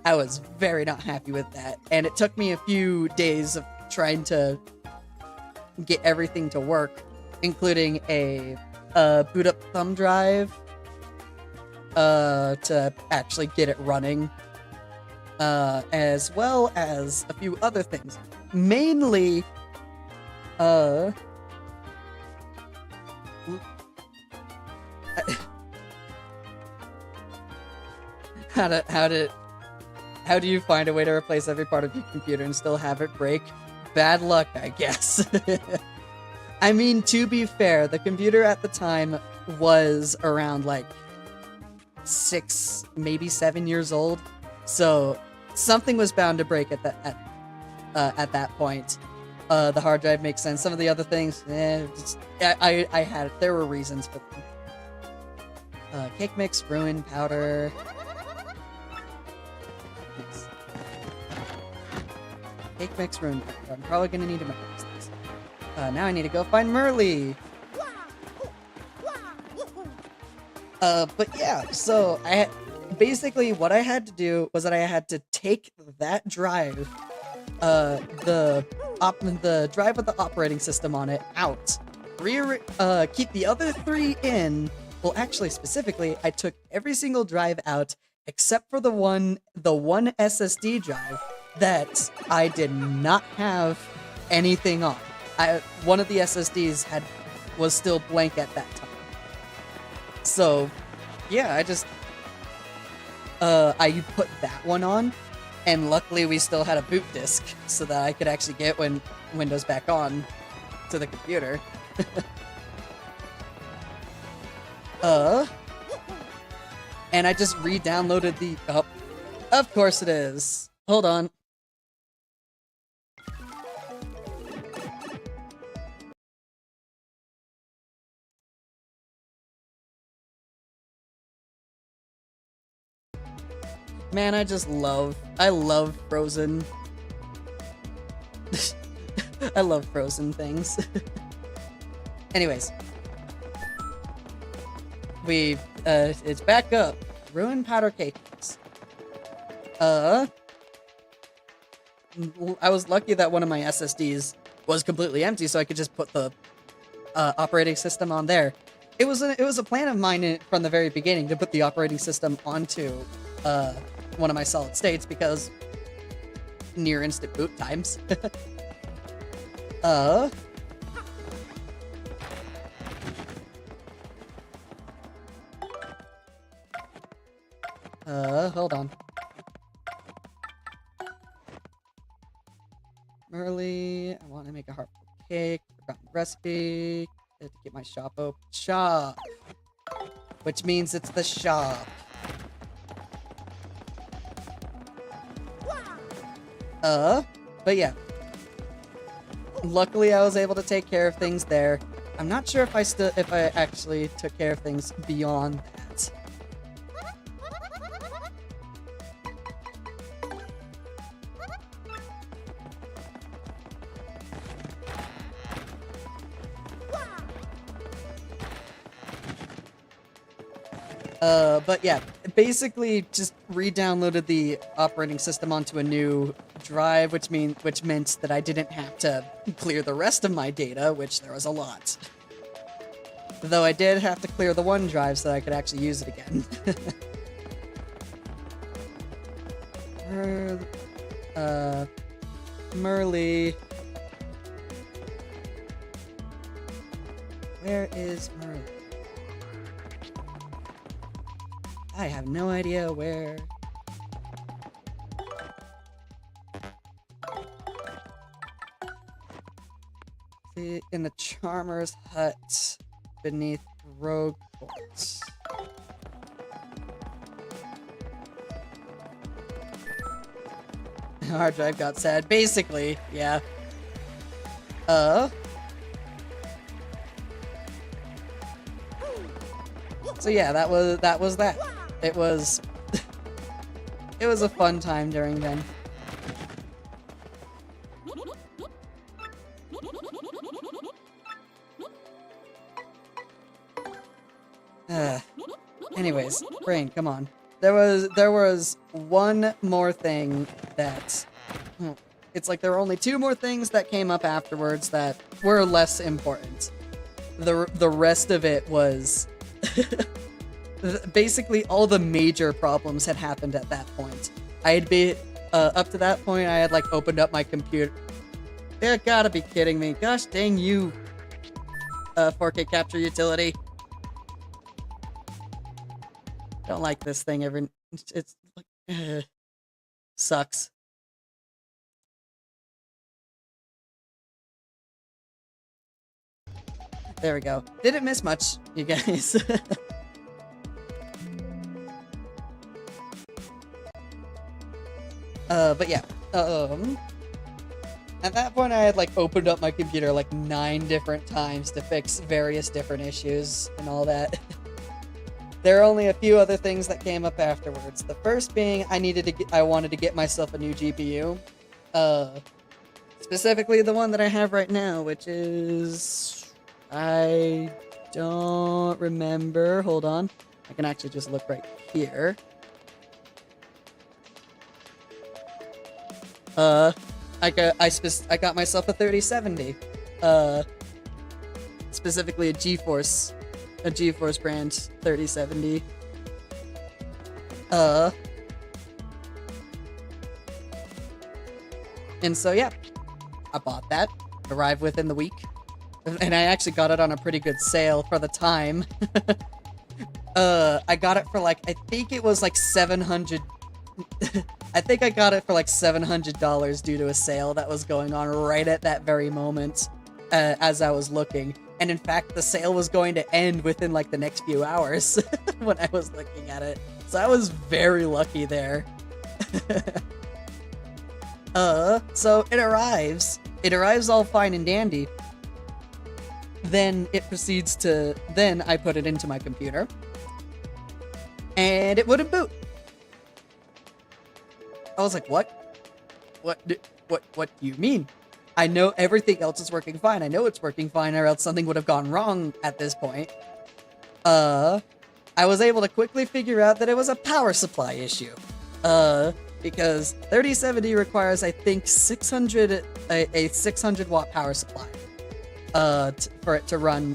A: I was very not happy with that, and it took me a few days of trying to get everything to work, including a boot up thumb drive to actually get it running, as well as a few other things. Mainly, how do you find a way to replace every part of your computer and still have it break? Bad luck, I guess. I mean, to be fair, the computer at the time was around like 6, maybe 7 years old, so something was bound to break at that point. The hard drive makes sense. Some of the other things, there were reasons for them. Cake mix, ruin, powder. Cake mix, ruin, powder. I'm probably gonna need to memorize this. Now I need to go find Merly. But yeah, so basically what I had to do was that I had to take that drive, the drive with the operating system on it out, keep the other 3 in. Well, actually, specifically, I took every single drive out except for the one SSD drive that I did not have anything on. one of the SSDs was still blank at that time. So, yeah, I put that one on, and luckily we still had a boot disk so that I could actually get Windows back on to the computer. And I just re-downloaded the... Oh, of course it is. Hold on. Man, I love Frozen. I love Frozen things. Anyways. It's back up. Ruined powder cakes. I was lucky that one of my SSDs was completely empty, so I could just put the operating system on there. It was a plan of mine from the very beginning to put the operating system onto one of my solid states because near instant boot times. Hold on. Early, I want to make a heart cake. Forgotten recipe. I have to get my shop open. Shop! Which means it's the shop. But yeah. Luckily, I was able to take care of things there. I'm not sure if I actually took care of things beyond that. But yeah, basically just re-downloaded the operating system onto a new drive, which meant that I didn't have to clear the rest of my data, which there was a lot. Though I did have to clear the one drive so that I could actually use it again. Merly. Where is Merly? I have no idea where. In the Charmer's hut beneath Rogue Court. Hard drive got sad. Basically, yeah. So yeah, that was that. It was it was a fun time during then. Anyways, Brain, come on. There was one more thing that it's like there were only two more things that came up afterwards that were less important. The rest of it was basically all the major problems had happened at that point. I had been up to that point I had like opened up my computer. You gotta be kidding me. Gosh dang you, 4K capture utility. Don't like this thing it's like sucks. There we go. Didn't miss much, you guys. But yeah, at that point I had like opened up my computer like 9 different times to fix various different issues and all that. There are only a few other things that came up afterwards. The first being I wanted to get myself a new GPU. Specifically the one that I have right now, which is... I don't remember. Hold on. I can actually just look right here. I got myself a 3070. Specifically a GeForce brand 3070. And so yeah, I bought that. arrive within the week. And I actually got it on a pretty good sale for the time. I got it for like, I think it was like 700. I think I got it for like $700 due to a sale that was going on right at that very moment as I was looking. And in fact, the sale was going to end within like the next few hours when I was looking at it. So I was very lucky there. So it arrives. It arrives all fine and dandy. Then it proceeds to, then I put it into my computer. And it wouldn't boot. I was like, what? What do you mean? I know everything else is working fine. I know it's working fine, or else something would have gone wrong at this point. I was able to quickly figure out that it was a power supply issue. Because 3070 requires, I think, a 600 watt power supply. For it to run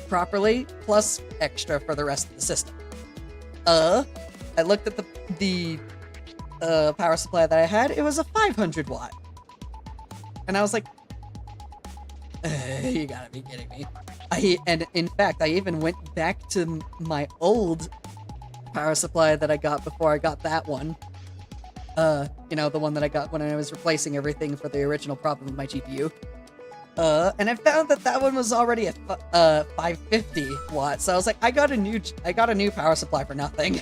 A: properly, plus extra for the rest of the system. I looked at the power supply that I had. It was a 500 watt. And I was like, you gotta be kidding me. And in fact, I even went back to my old power supply that I got before I got that one. You know, the one that I got when I was replacing everything for the original problem with my GPU. And I found that that one was already a 550 watts. So I was like, I got a new power supply for nothing.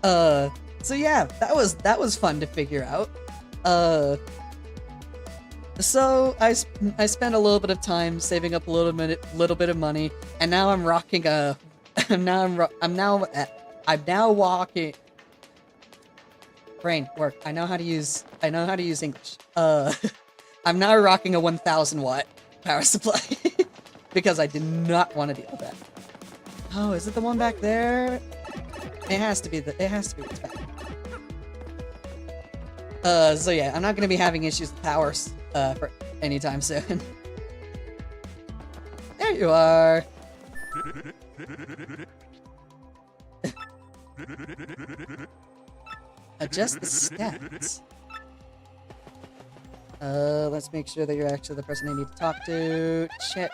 A: So yeah, that was fun to figure out. So I spent a little bit of time saving up a little bit of money, and now I'm rocking a. I'm now walking. Brain work. I know how to use English. I'm now rocking a 1,000 watt power supply because I did not want to deal with that. Oh, is it the one back there? It has to be what's back. So yeah, I'm not gonna be having issues with power for anytime soon. There you are. Adjust the stats. Let's make sure that you're actually the person I need to talk to. Check.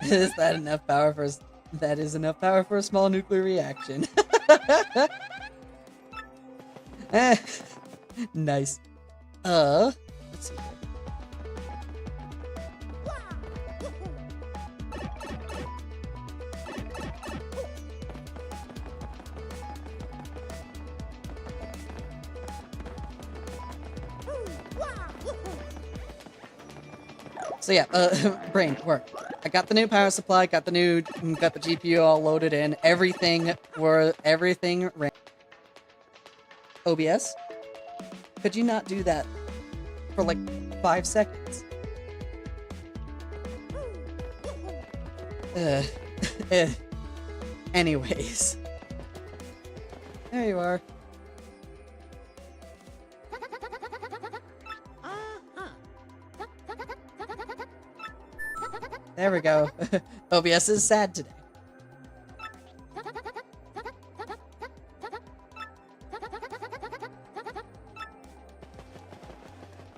A: Nice. Is that enough power for? That is enough power for a small nuclear reaction. Nice. Let's see here. So yeah, brain work. I got the new power supply, got the GPU all loaded in, everything ran. OBS? Could you not do that for like 5 seconds? Anyways. There you are. There we go. OBS is sad today.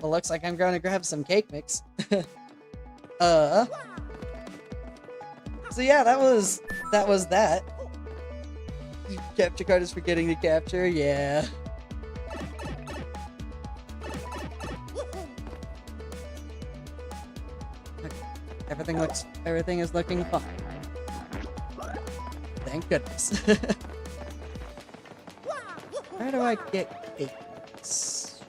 A: Well, looks like I'm going to grab some cake mix. So yeah, that was that. Capture card is forgetting to capture, yeah. Everything is looking fine. Thank goodness. Where do I get cake mix?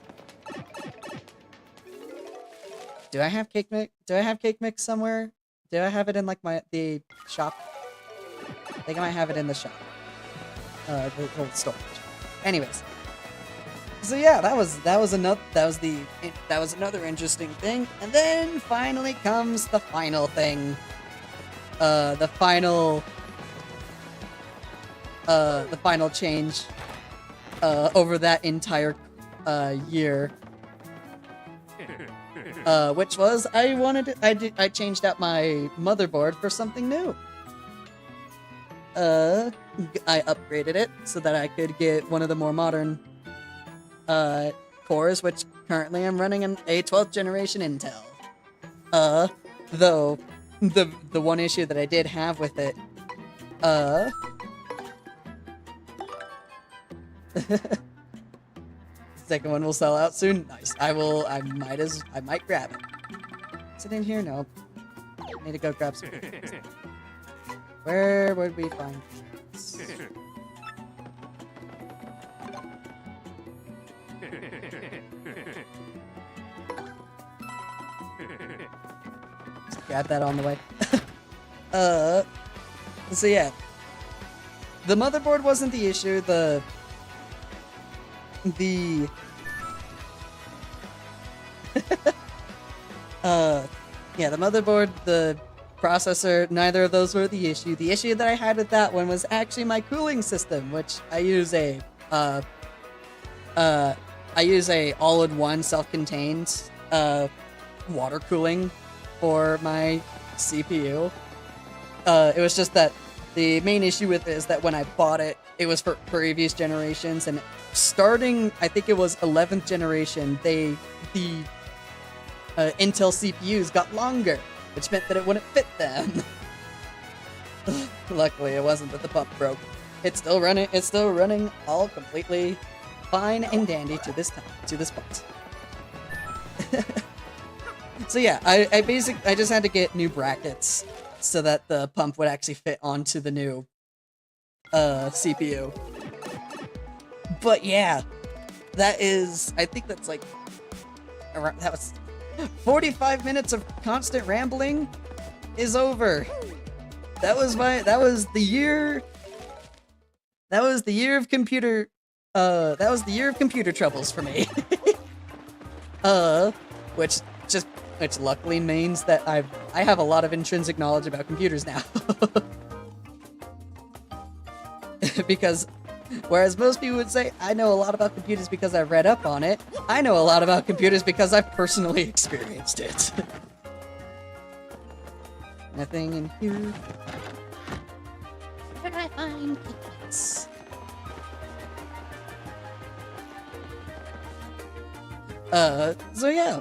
A: Do I have cake mix? Do I have cake mix somewhere? Do I have it in like the shop? I think I might have it in the shop. The little storage. Anyways. So yeah, that was another interesting thing. And then finally comes the final thing. The final change over that entire year. Which was I changed out my motherboard for something new. I upgraded it so that I could get one of the more modern cores, which currently I'm running a 12th generation Intel. Though, the one issue that I did have with it, second one will sell out soon. Nice. I might grab it. Is it in here? No. I need to go grab some. Where would we find this? Just grab that on the way. So yeah. The motherboard wasn't the issue, yeah, the motherboard, the processor, neither of those were the issue. The issue that I had with that one was actually my cooling system, which I use a all-in-one self-contained water cooling for my CPU. It was just that the main issue with it is that when I bought it, it was for previous generations, and starting, I think it was 11th generation, the Intel CPUs got longer, which meant that it wouldn't fit them. Luckily, it wasn't that the pump broke. It's still running all completely fine and dandy to this point. So yeah, I just had to get new brackets so that the pump would actually fit onto the new CPU. But yeah, I think that's like that was 45 minutes of constant rambling is over. That was the year of computer troubles for me. Which luckily means that I have a lot of intrinsic knowledge about computers now. Because whereas most people would say, I know a lot about computers because I've read up on it, I know a lot about computers because I've personally experienced it. Nothing in here. Where do I find tickets? So yeah.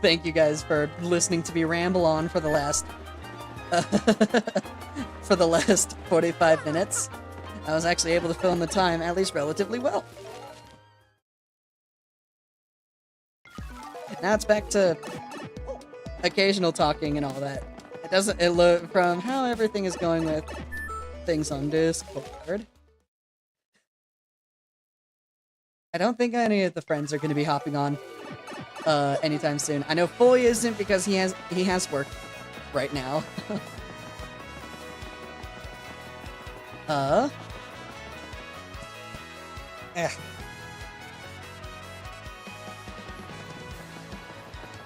A: Thank you guys for listening to me ramble on for the last 45 minutes. I was actually able to fill in the time at least relatively well. Now it's back to occasional talking and all that. From how everything is going with things on Discord. I don't think any of the friends are going to be hopping on anytime soon. I know Foy isn't because he has work right now.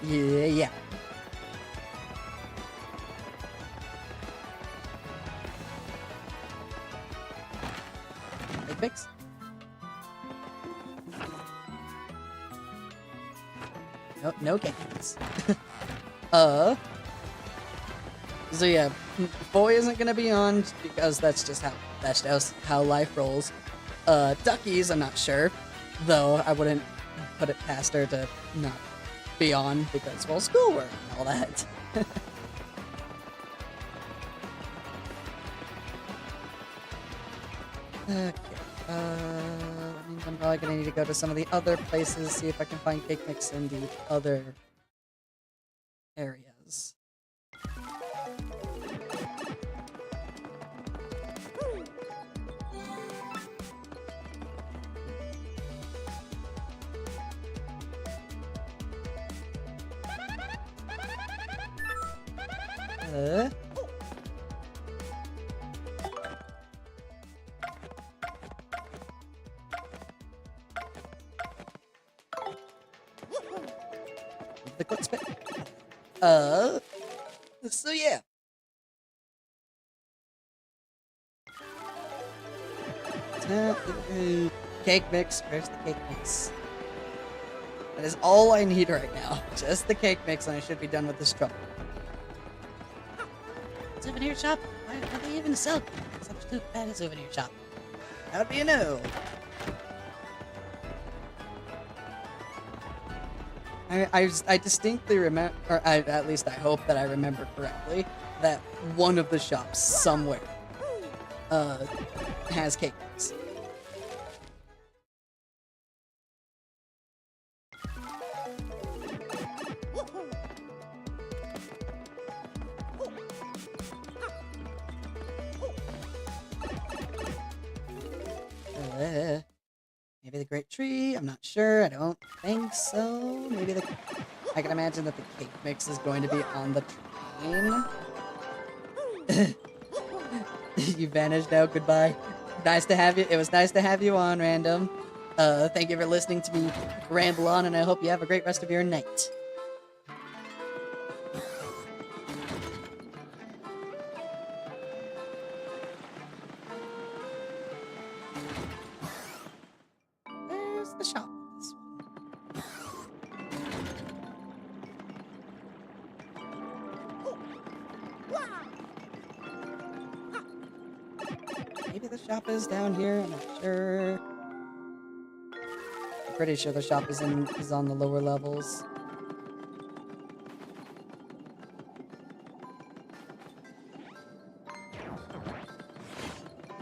A: Yeah. Big fix. No games. So yeah, Boy isn't gonna be on because that's just how life rolls. Duckies, I'm not sure, though I wouldn't put it past her to not be on because, well, schoolwork and all that. Okay. That means I'm probably gonna need to go to some of the other places, see if I can find cake mix in the other areas. The quick spit. So yeah. Cake mix. Where's the cake mix? That is all I need right now. Just the cake mix, and I should be done with this trouble. Souvenir shop? Why do they even sell such at a souvenir shop? How do you know? I distinctly remember, or at least I hope that I remember correctly, that one of the shops somewhere has cake mix. Maybe the Great Tree, I'm not sure, I don't think so. Maybe I can imagine that the cake mix is going to be on the train. You vanished now, goodbye. Nice to have you, it was nice to have you on, Random. Thank you for listening to me ramble on, and I hope you have a great rest of your night. Where's the shop? This one. Maybe the shop is down here, I'm not sure. I'm pretty sure the shop is on the lower levels.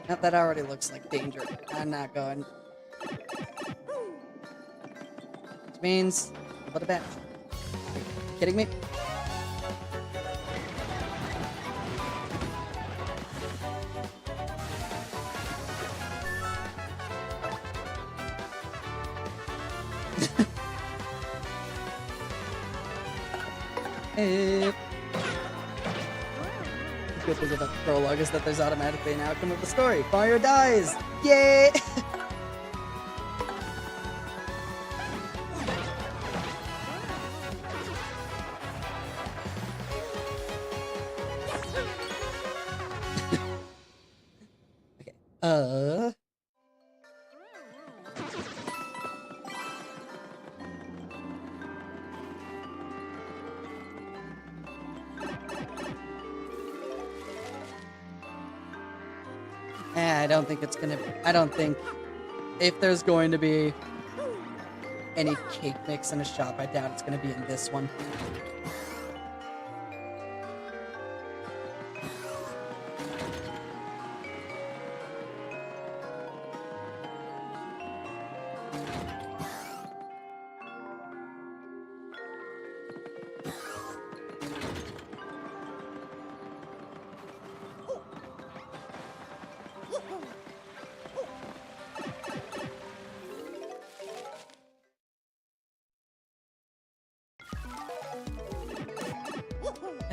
A: Not that already looks like danger. I'm not going. Which means, what a bet. Are you kidding me? Hey. The good thing about the prologue is that there's automatically an outcome of the story. Mario dies! Yay! Okay. I don't think it's gonna. I don't think if there's going to be any cake mix in a shop, I doubt it's gonna be in this one.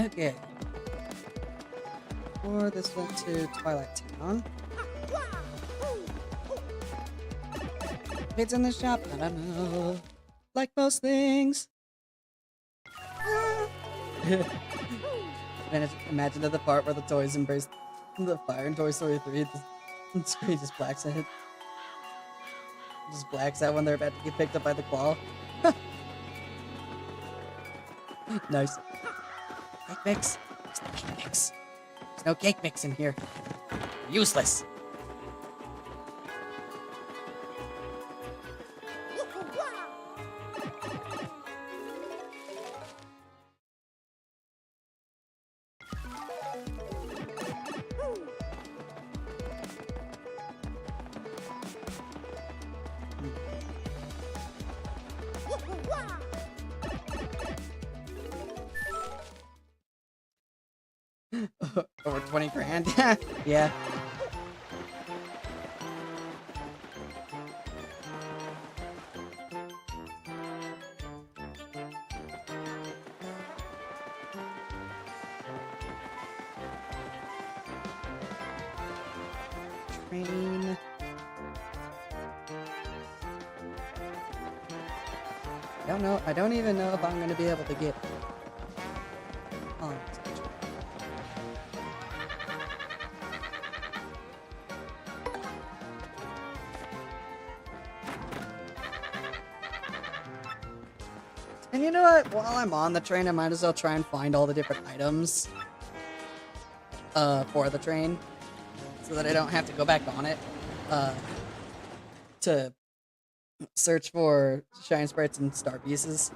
A: Okay. Or this went to Twilight Town. If it's in the shop, I don't know. Like most things. Imagine at the part where the toys embrace the fire in Toy Story 3. The screen just blacks out. Just blacks out when they're about to get picked up by the claw. Nice. Cake mix? Where's the cake mix? There's no cake mix in here. Useless. Over 20 grand? Yeah. Train. I don't know. I don't even know if I'm going to be able to get on. And you know what? While I'm on the train, I might as well try and find all the different items for the train, so that I don't have to go back on it to search for shine sprites and star pieces.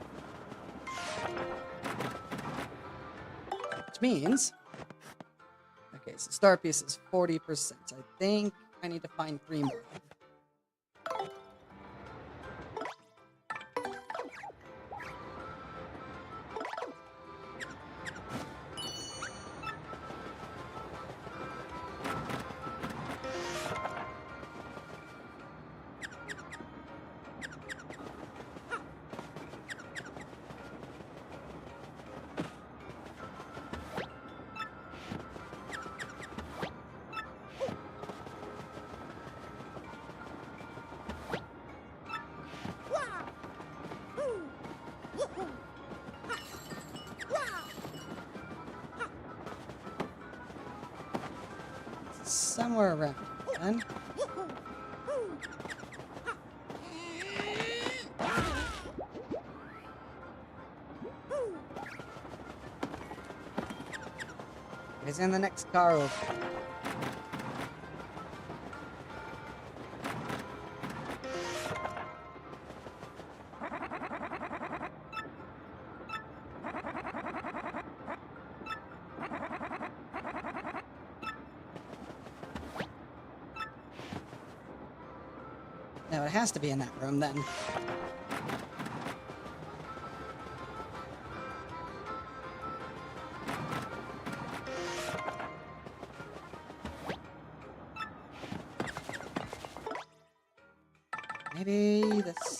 A: means... Okay, so star piece is 40%. I think I need to find 3 more. Somewhere around here, then. It's in the next car over. No, it has to be in that room then. Maybe this...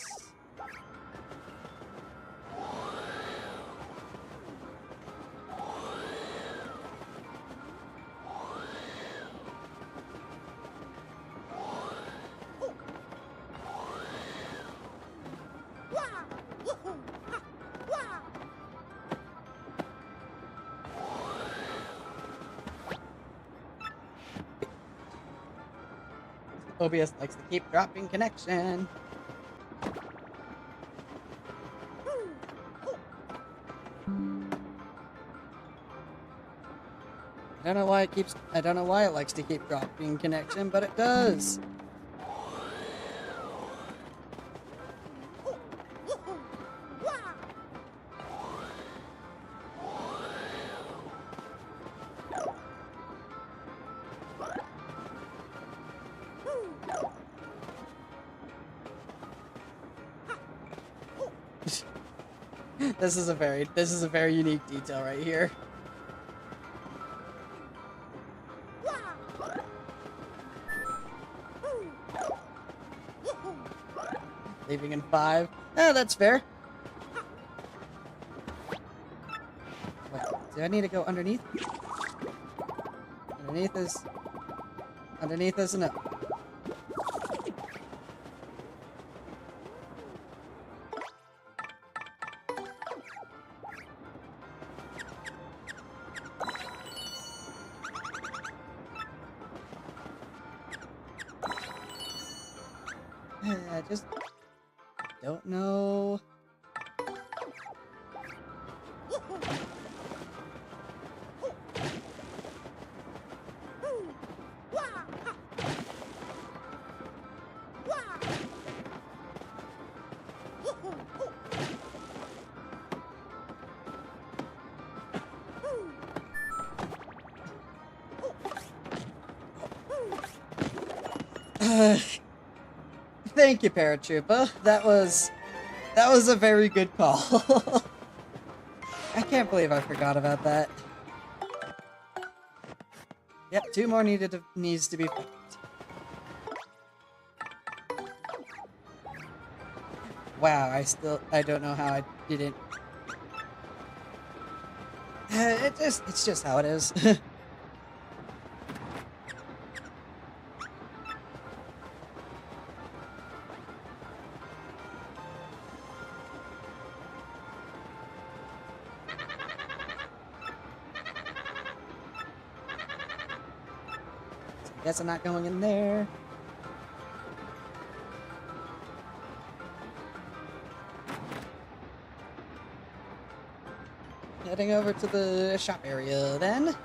A: OBS likes to keep dropping connection. I don't know why it likes to keep dropping connection, but it does. This is a very unique detail right here. Leaving in 5. Oh, that's fair. Wait, do I need to go underneath? Underneath is a no. I just don't know. Thank you, Paratrooper. That was a very good call. I can't believe I forgot about that. Yep, 2 more needs to be found. Wow, I don't know how I didn't. It's just how it is. Guess I'm not going in there. Heading over to the shop area then. There's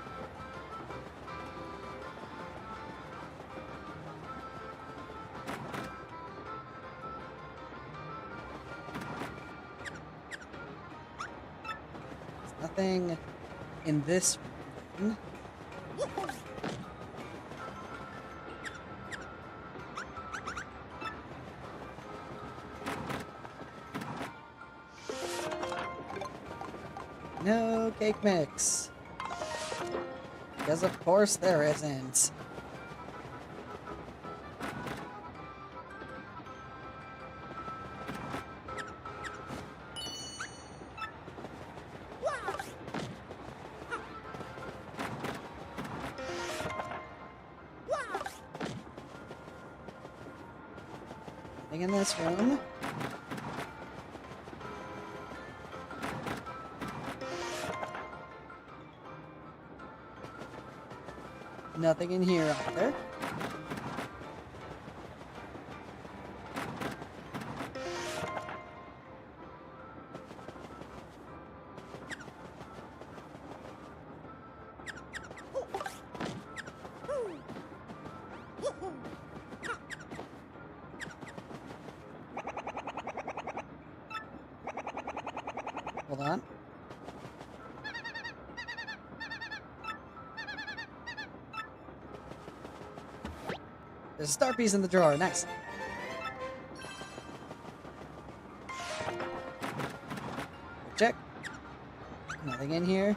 A: nothing in this room. again. No cake mix. Because of course there isn't. Nothing in this room. Nothing in here either. Hold on. There's a star piece in the drawer. Nice. Check. Nothing in here.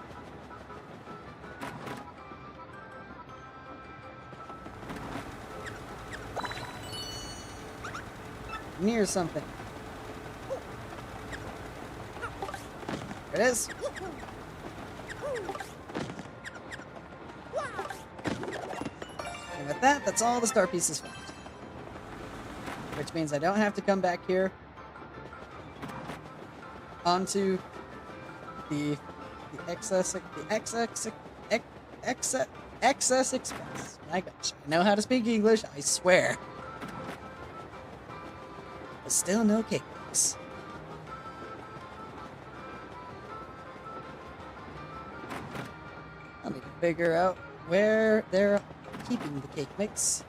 A: Near something. There it is. And with that, that's all the star pieces found. Which means I don't have to come back here onto the excess express. My gosh, I know how to speak English, I swear. But still no cake mix. I'll need to figure out where they're keeping the cake mix.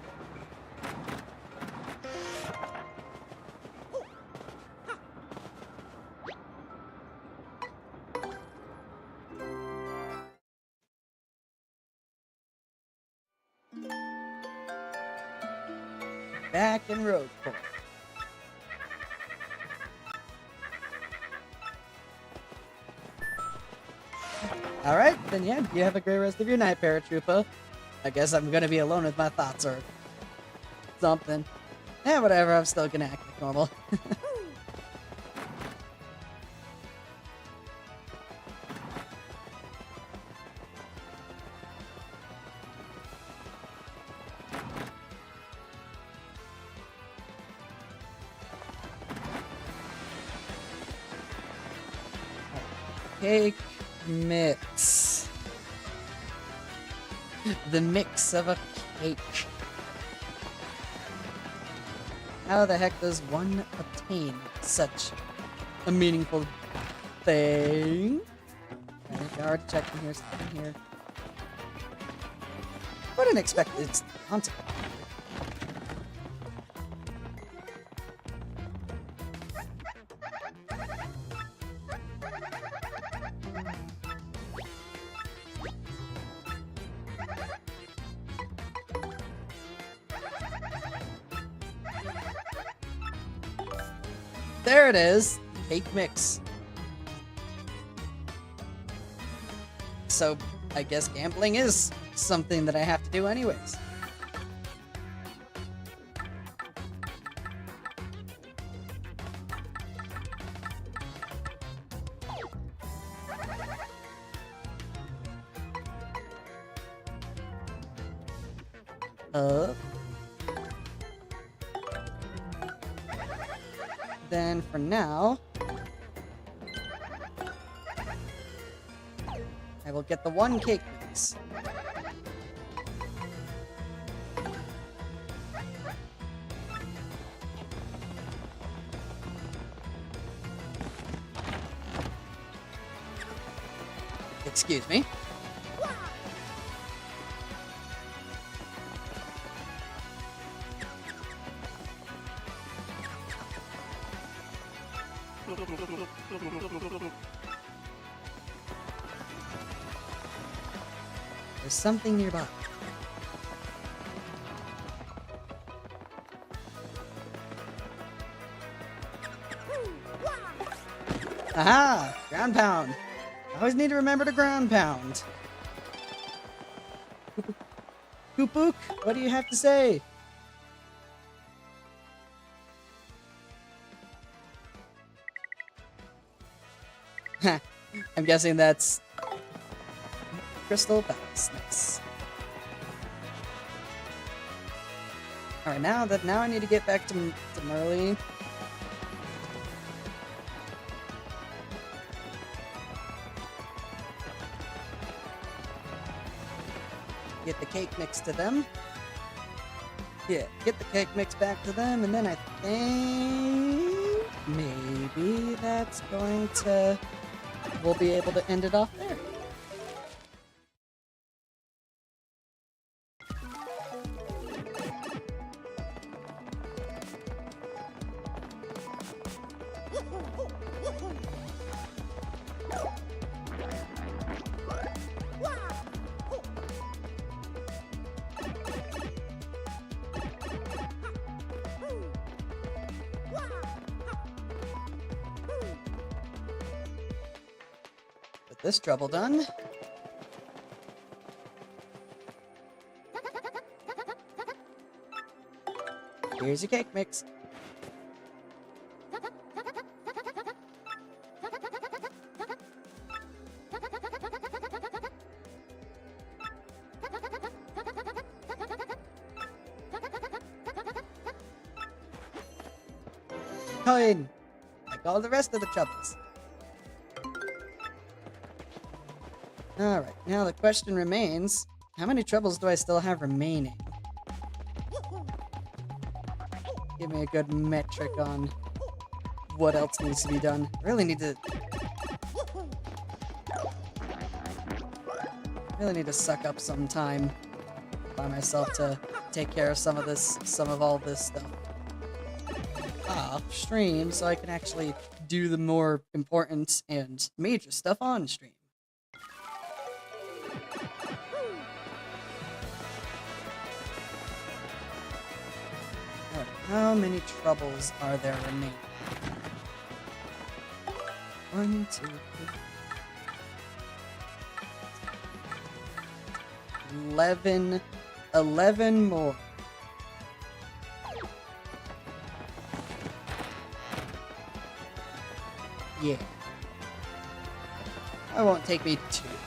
A: Back in road court. Alright, then yeah, you have a great rest of your night, Paratrooper. I guess I'm gonna be alone with my thoughts or something. Yeah, whatever, I'm still gonna act like normal. Cake mix. The mix of a cake. How the heck does one obtain such a meaningful thing? I already checked in here, something here. Wouldn't expect it's haunted. There it is, cake mix. So, I guess gambling is something that I have to do anyways. Then for now, I will get the one cake mix. Excuse me. There's something nearby. Aha! Ground pound! I always need to remember to ground pound. Koopok, what do you have to say? I'm guessing that's Crystal Palace. Nice. Alright, now I need to get back to Merly. Get the cake mix to them. Yeah, get the cake mix back to them, and then I think maybe that's going to... we'll be able to end it off there. This trouble done. Here's your cake mix. Coin! Like all the rest of the troubles. Alright, now the question remains, how many troubles do I still have remaining? Give me a good metric on what else needs to be done. I really need to suck up some time by myself to take care of some of all this stuff off stream, so I can actually do the more important and major stuff on stream. How many troubles are there remaining? 1, 2, 3. 11 more. Yeah. It won't take me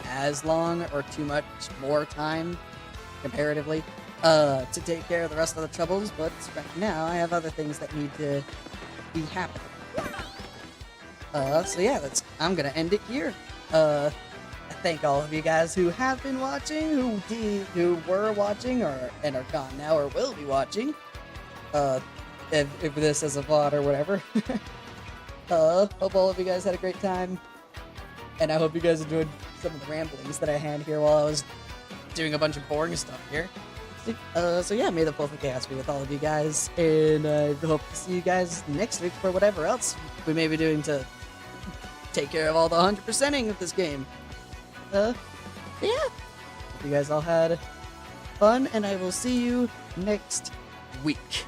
A: as long or too much more time, comparatively, to take care of the rest of the troubles, but right now I have other things that need to be happening. So yeah, I'm gonna end it here. I thank all of you guys who have been watching, who were watching, and are gone now, or will be watching. If this is a VOD or whatever. Hope all of you guys had a great time, and I hope you guys enjoyed some of the ramblings that I had here while I was doing a bunch of boring stuff here. So yeah, may the flow of chaos be with all of you guys, and I hope to see you guys next week for whatever else we may be doing to take care of all the 100%ing of this game. Yeah. Hope you guys all had fun, and I will see you next week.